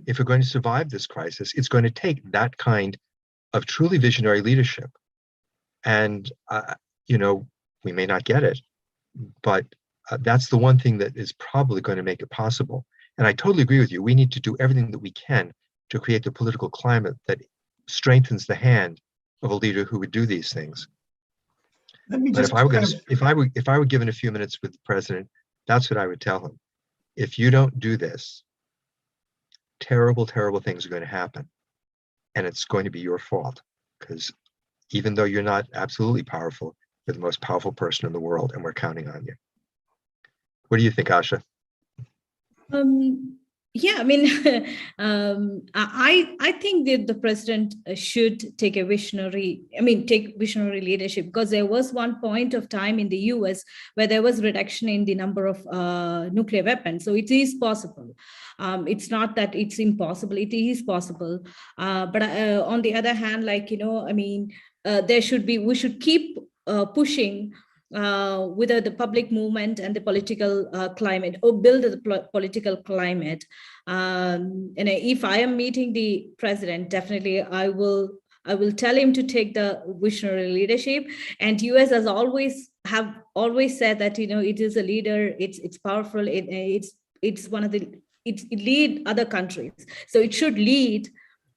If we're going to survive this crisis, it's going to take that kind of truly visionary leadership. And, we may not get it, but that's the one thing that is probably going to make it possible. And I totally agree with you. We need to do everything that we can to create the political climate that strengthens the hand of a leader who would do these things. Let me But just if I were given a few minutes with the president, that's what I would tell him. If you don't do this, terrible, terrible things are going to happen. And it's going to be your fault, because even though you're not absolutely powerful, you're the most powerful person in the world, and we're counting on you. What do you think, Asha? Yeah, I mean, I think that the president should take visionary leadership, because there was one point of time in the US where there was reduction in the number of nuclear weapons. So it is possible. It's not that it's impossible. It is possible. But on the other hand, we should keep pushing with the public movement and the political climate, or build the political climate. And if I am meeting the president, definitely I will tell him to take the visionary leadership. And US has always said that it is a leader. It's powerful. It's one of the it lead other countries. So it should lead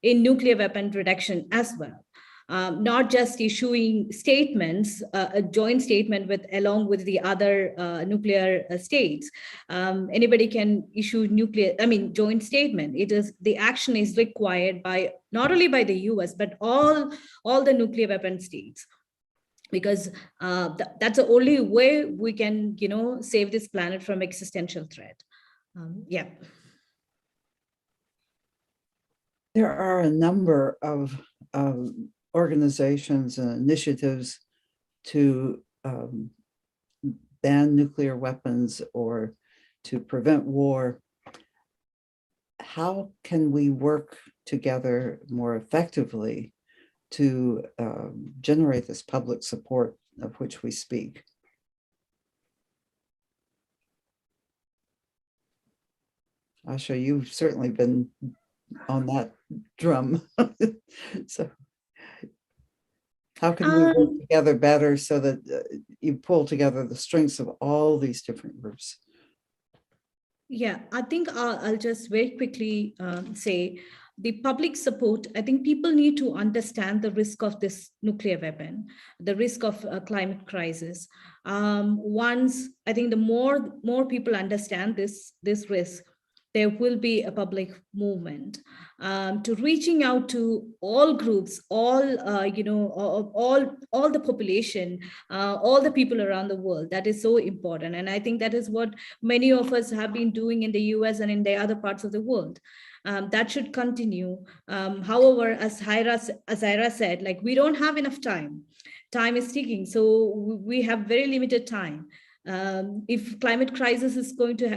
in nuclear weapon reduction as well. not just issuing statements, a joint statement along with the other nuclear states. Anybody can issue joint statement. The action is required by not only by the US, but all the nuclear weapon states, because that's the only way we can, save this planet from existential threat. Yeah. There are a number of organizations and initiatives to ban nuclear weapons or to prevent war. How can we work together more effectively to generate this public support of which we speak? Asha, you've certainly been on that drum. So how can we work together better so that you pull together the strengths of all these different groups? Yeah, I think I'll just very quickly say the public support. I think people need to understand the risk of this nuclear weapon, the risk of a climate crisis. Once I think the more people understand this risk, there will be a public movement to reaching out to all groups, all the population, all the people around the world. That is so important, and I think that is what many of us have been doing in the US and in the other parts of the world. That should continue. However, as Ira said, like, we don't have enough time. Time is ticking, so we have very limited time. If climate crisis is going to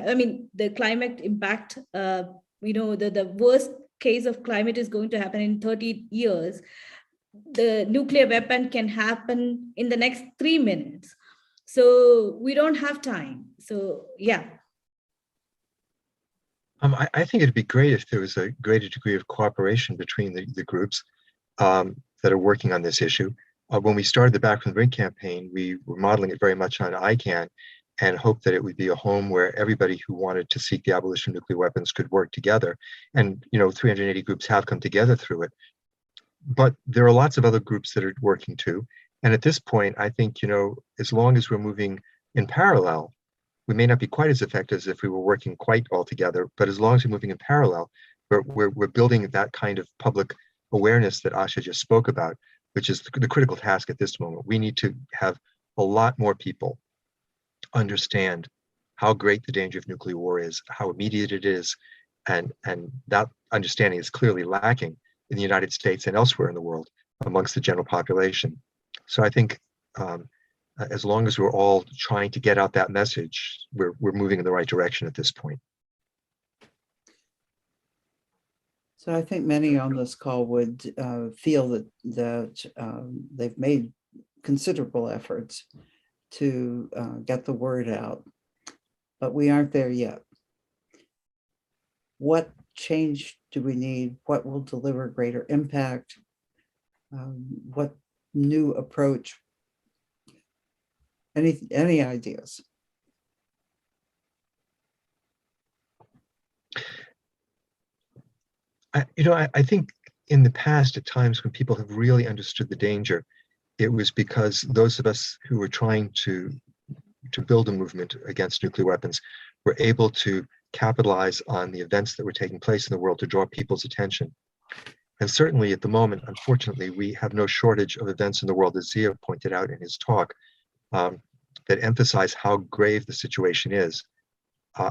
the climate impact, the worst case of climate is going to happen in 30 years. The nuclear weapon can happen in the next 3 minutes. So we don't have time. So, yeah. I think it'd be great if there was a greater degree of cooperation between the groups that are working on this issue. When we started the Back from the Brink campaign, we were modeling it very much on ICANN and hoped that it would be a home where everybody who wanted to seek the abolition of nuclear weapons could work together. And 380 groups have come together through it. But there are lots of other groups that are working too. And at this point, I think, as long as we're moving in parallel, we may not be quite as effective as if we were working quite all together, but as long as we're moving in parallel, we're building that kind of public awareness that Asha just spoke about, which is the critical task at this moment. We need to have a lot more people understand how great the danger of nuclear war is, how immediate it is, and that understanding is clearly lacking in the United States and elsewhere in the world amongst the general population. So I think as long as we're all trying to get out that message, we're moving in the right direction at this point. So I think many on this call would feel that they've made considerable efforts to get the word out, but we aren't there yet. What change do we need? What will deliver greater impact? What new approach? Any ideas? I think in the past, at times when people have really understood the danger, it was because those of us who were trying to build a movement against nuclear weapons were able to capitalize on the events that were taking place in the world to draw people's attention. And certainly at the moment, unfortunately, we have no shortage of events in the world, as Zia pointed out in his talk, that emphasize how grave the situation is.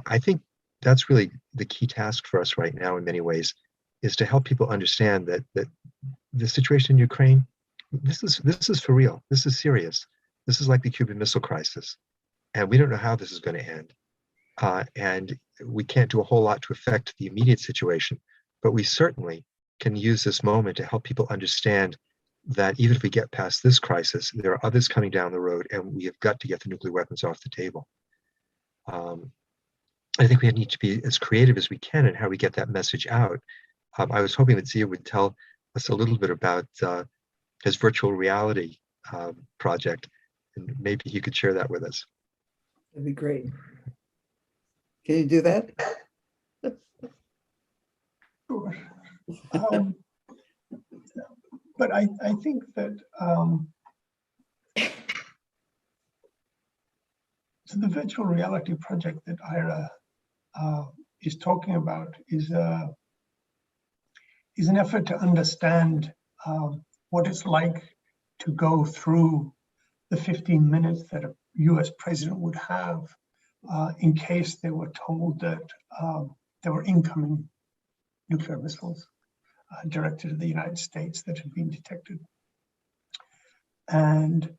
I think that's really the key task for us right now in many ways, is to help people understand that the situation in Ukraine, this is for real. This is serious. This is like the Cuban Missile Crisis, and we don't know how this is going to end. And we can't do a whole lot to affect the immediate situation, but we certainly can use this moment to help people understand that even if we get past this crisis, there are others coming down the road, and we have got to get the nuclear weapons off the table. I think we need to be as creative as we can in how we get that message out. I was hoping that Zia would tell us a little bit about his virtual reality project, and maybe he could share that with us. That'd be great. Can you do that? Sure. But I think that so the virtual reality project that Ira is talking about is an effort to understand what it's like to go through the 15 minutes that a US president would have in case they were told that there were incoming nuclear missiles directed at the United States that had been detected. And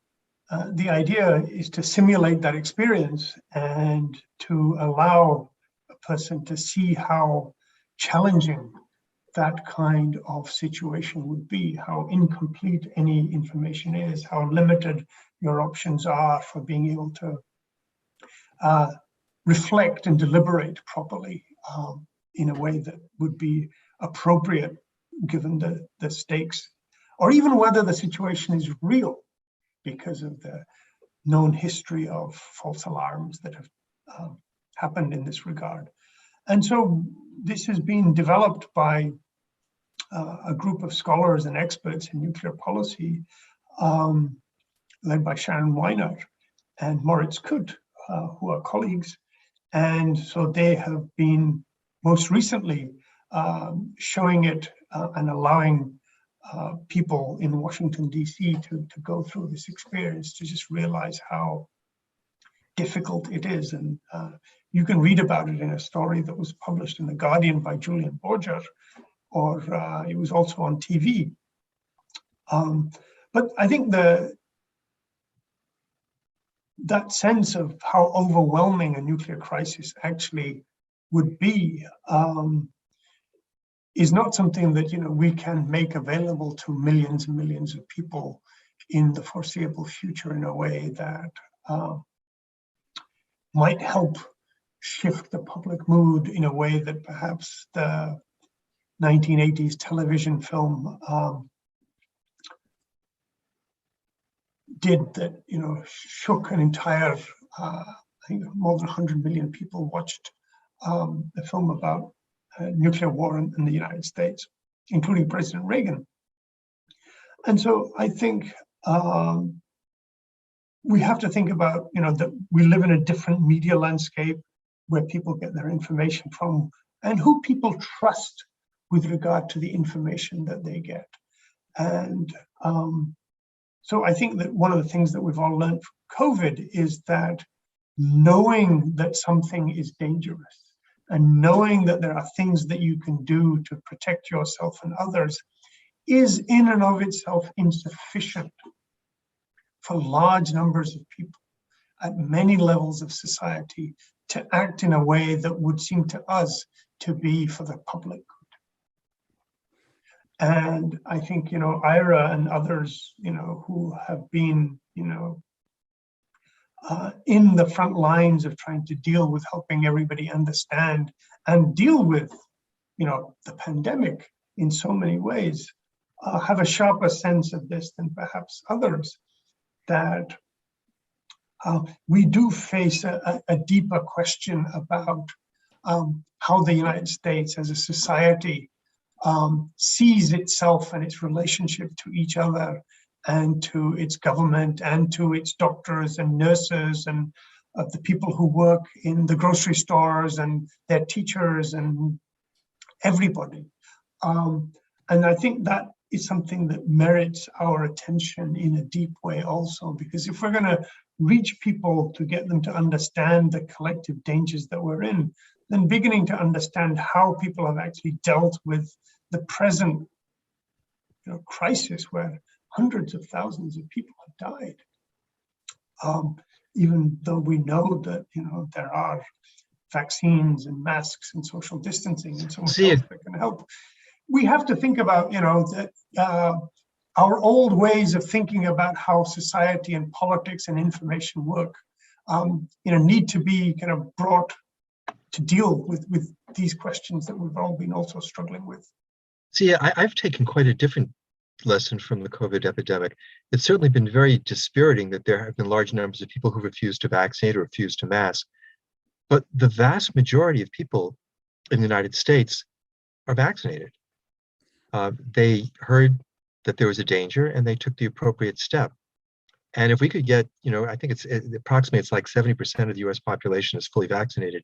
the idea is to simulate that experience and to allow a person to see how challenging that kind of situation would be, how incomplete any information is, how limited your options are for being able to reflect and deliberate properly in a way that would be appropriate given the stakes, or even whether the situation is real because of the known history of false alarms that have happened in this regard. And so this has been developed by a group of scholars and experts in nuclear policy, led by Sharon Weiner and Moritz Kutt, who are colleagues. And so they have been most recently showing it and allowing people in Washington, D.C. to go through this experience to just realize how difficult it is. And you can read about it in a story that was published in The Guardian by Julian Borger, or it was also on TV. But I think that sense of how overwhelming a nuclear crisis actually would be is not something that we can make available to millions and millions of people in the foreseeable future in a way that might help shift the public mood in a way that perhaps the 1980s television film did, that shook an entire I think more than 100 million people watched the film about nuclear war in the United States, including President Reagan. And so I think we have to think about that we live in a different media landscape where people get their information from, and who people trust with regard to the information that they get. And so I think that one of the things that we've all learned from COVID is that knowing that something is dangerous and knowing that there are things that you can do to protect yourself and others is in and of itself insufficient for large numbers of people at many levels of society to act in a way that would seem to us to be for the public good. And I think, Ira and others, who have been, in the front lines of trying to deal with helping everybody understand and deal with, the pandemic in so many ways, have a sharper sense of this than perhaps others, that we do face a deeper question about how the United States as a society sees itself and its relationship to each other and to its government and to its doctors and nurses and the people who work in the grocery stores and their teachers and everybody. And I think that is something that merits our attention in a deep way also, because if we're going to reach people to get them to understand the collective dangers that we're in, then beginning to understand how people have actually dealt with the present crisis where hundreds of thousands of people have died. Even though we know that there are vaccines and masks and social distancing and so much else that can help, we have to think about that our old ways of thinking about how society and politics and information work need to be kind of brought to deal with these questions that we've all been also struggling with. See, I've taken quite a different lesson from the COVID epidemic. It's certainly been very dispiriting that there have been large numbers of people who refuse to vaccinate or refuse to mask. But the vast majority of people in the United States are vaccinated. They heard that there was a danger and they took the appropriate step. And if we could get, I think approximately it's like 70% of the US population is fully vaccinated,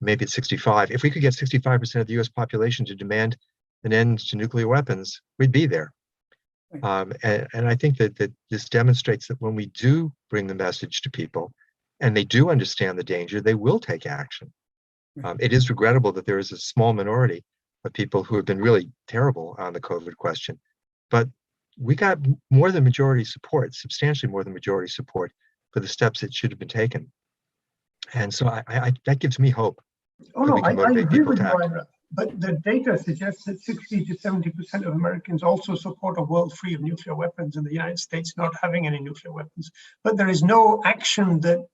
maybe it's 65. If we could get 65% of the US population to demand an end to nuclear weapons, we'd be there. And I think that this demonstrates that when we do bring the message to people and they do understand the danger, they will take action. It is regrettable that there is a small minority of people who have been really terrible on the COVID question, but we got more than majority support, substantially more than majority support for the steps that should have been taken. And so that gives me hope. Oh, that no, we can I motivate agree people with to you, act. Ira. But the data suggests that 60 to 70% of Americans also support a world free of nuclear weapons and the United States not having any nuclear weapons. But there is no action that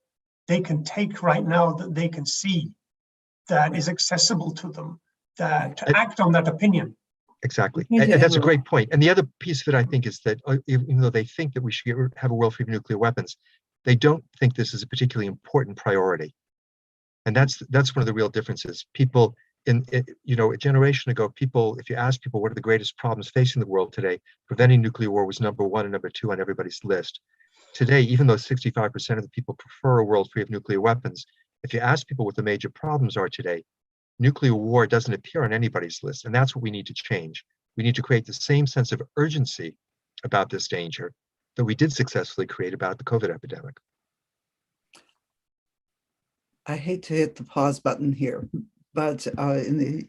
they can take right now that they can see that is accessible to them, that to act on that opinion. Exactly. Need to And that's a have a- great point. And the other piece of it, I think, is that even though they think that we should have a world free of nuclear weapons, they don't think this is a particularly important priority. And that's one of the real differences. People a generation ago, if you ask people what are the greatest problems facing the world today, preventing nuclear war was number one and number two on everybody's list. Today, even though 65% of the people prefer a world free of nuclear weapons, if you ask people what the major problems are today, nuclear war doesn't appear on anybody's list. And that's what we need to change. We need to create the same sense of urgency about this danger that we did successfully create about the COVID epidemic. I hate to hit the pause button here, but in the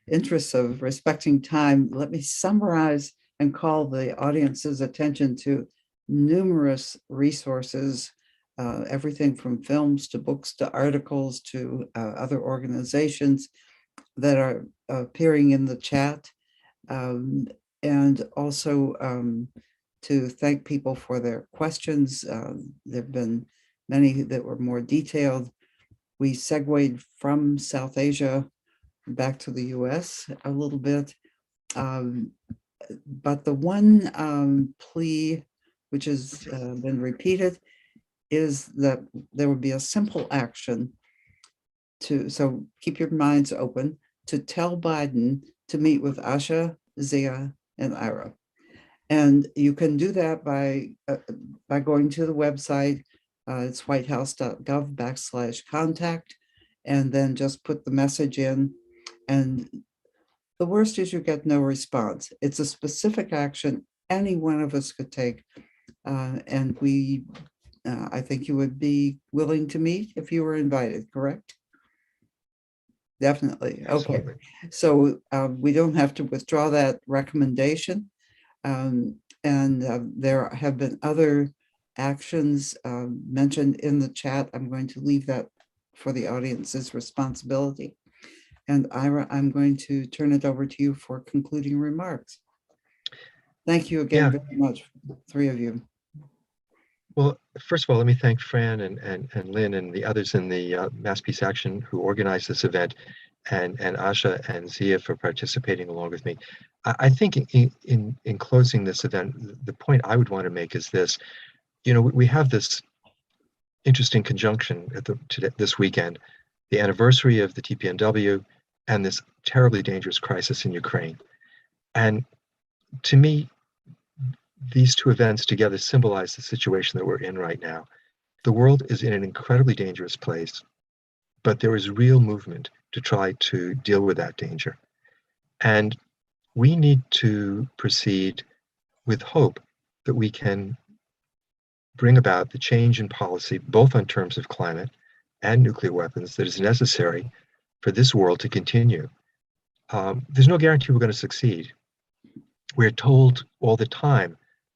interest of respecting time, let me summarize and call the audience's attention to numerous resources, everything from films to books to articles to other organizations that are appearing in the chat, and also to thank people for their questions. There have been many that were more detailed. We segued from South Asia back to the US a little bit. But the one plea which has been repeated is that there would be a simple action so keep your minds open, to tell Biden to meet with Asha, Zia, and Ira. And you can do that by going to the website. It's whitehouse.gov/contact, and then just put the message in. And the worst is you get no response. It's a specific action any one of us could take. And I think you would be willing to meet if you were invited, correct? Definitely. Okay. Absolutely. So we don't have to withdraw that recommendation. There have been other actions mentioned in the chat. I'm going to leave that for the audience's responsibility. And Ira, I'm going to turn it over to you for concluding remarks. Thank you again very much, three of you. Well, first of all, let me thank Fran and Lynn and the others in the Mass Peace Action who organized this event, and Asha and Zia for participating along with me. I think in closing this event, the point I would want to make is this. We have this interesting conjunction this weekend, the anniversary of the TPNW and this terribly dangerous crisis in Ukraine. And to me, these two events together symbolize the situation that we're in right now. The world is in an incredibly dangerous place, but there is real movement to try to deal with that danger. And we need to proceed with hope that we can bring about the change in policy, both in terms of climate and nuclear weapons, that is necessary for this world to continue. There's no guarantee we're going to succeed. We're told all the time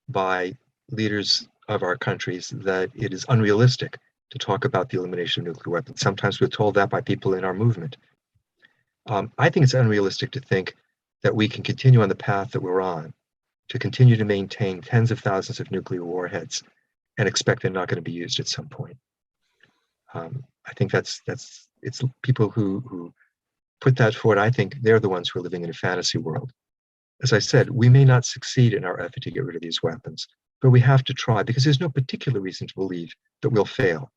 by leaders of our countries that it is unrealistic to talk about the elimination of nuclear weapons. Sometimes we're told that by people in our movement. I think it's unrealistic to think that we can continue on the path that we're on, to continue to maintain tens of thousands of nuclear warheads and expect they're not going to be used at some point. I think it's people who put that forward. I think they're the ones who are living in a fantasy world. As I said, we may not succeed in our effort to get rid of these weapons, but we have to try, because there's no particular reason to believe that we'll fail.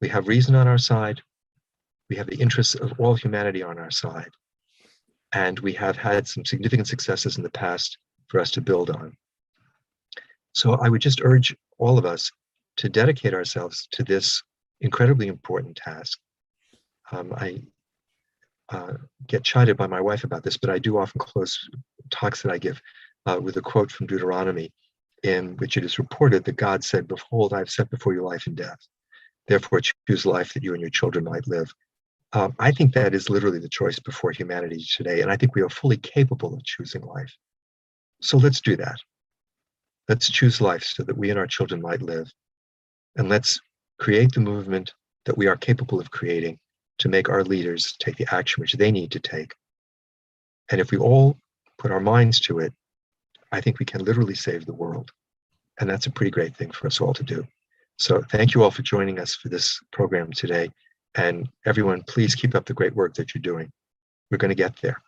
We have reason on our side. We have the interests of all humanity on our side. And we have had some significant successes in the past for us to build on. So I would just urge all of us to dedicate ourselves to this incredibly important task. I get chided by my wife about this, but I do often close talks that I give with a quote from Deuteronomy, in which it is reported that God said, "Behold, I have set before you life and death. Therefore, choose life that you and your children might live." I think that is literally the choice before humanity today, and I think we are fully capable of choosing life. So let's do that. Let's choose life so that we and our children might live. And let's create the movement that we are capable of creating to make our leaders take the action which they need to take. And if we all put our minds to it, I think we can literally save the world. And that's a pretty great thing for us all to do. So thank you all for joining us for this program today. And everyone, please keep up the great work that you're doing. We're going to get there.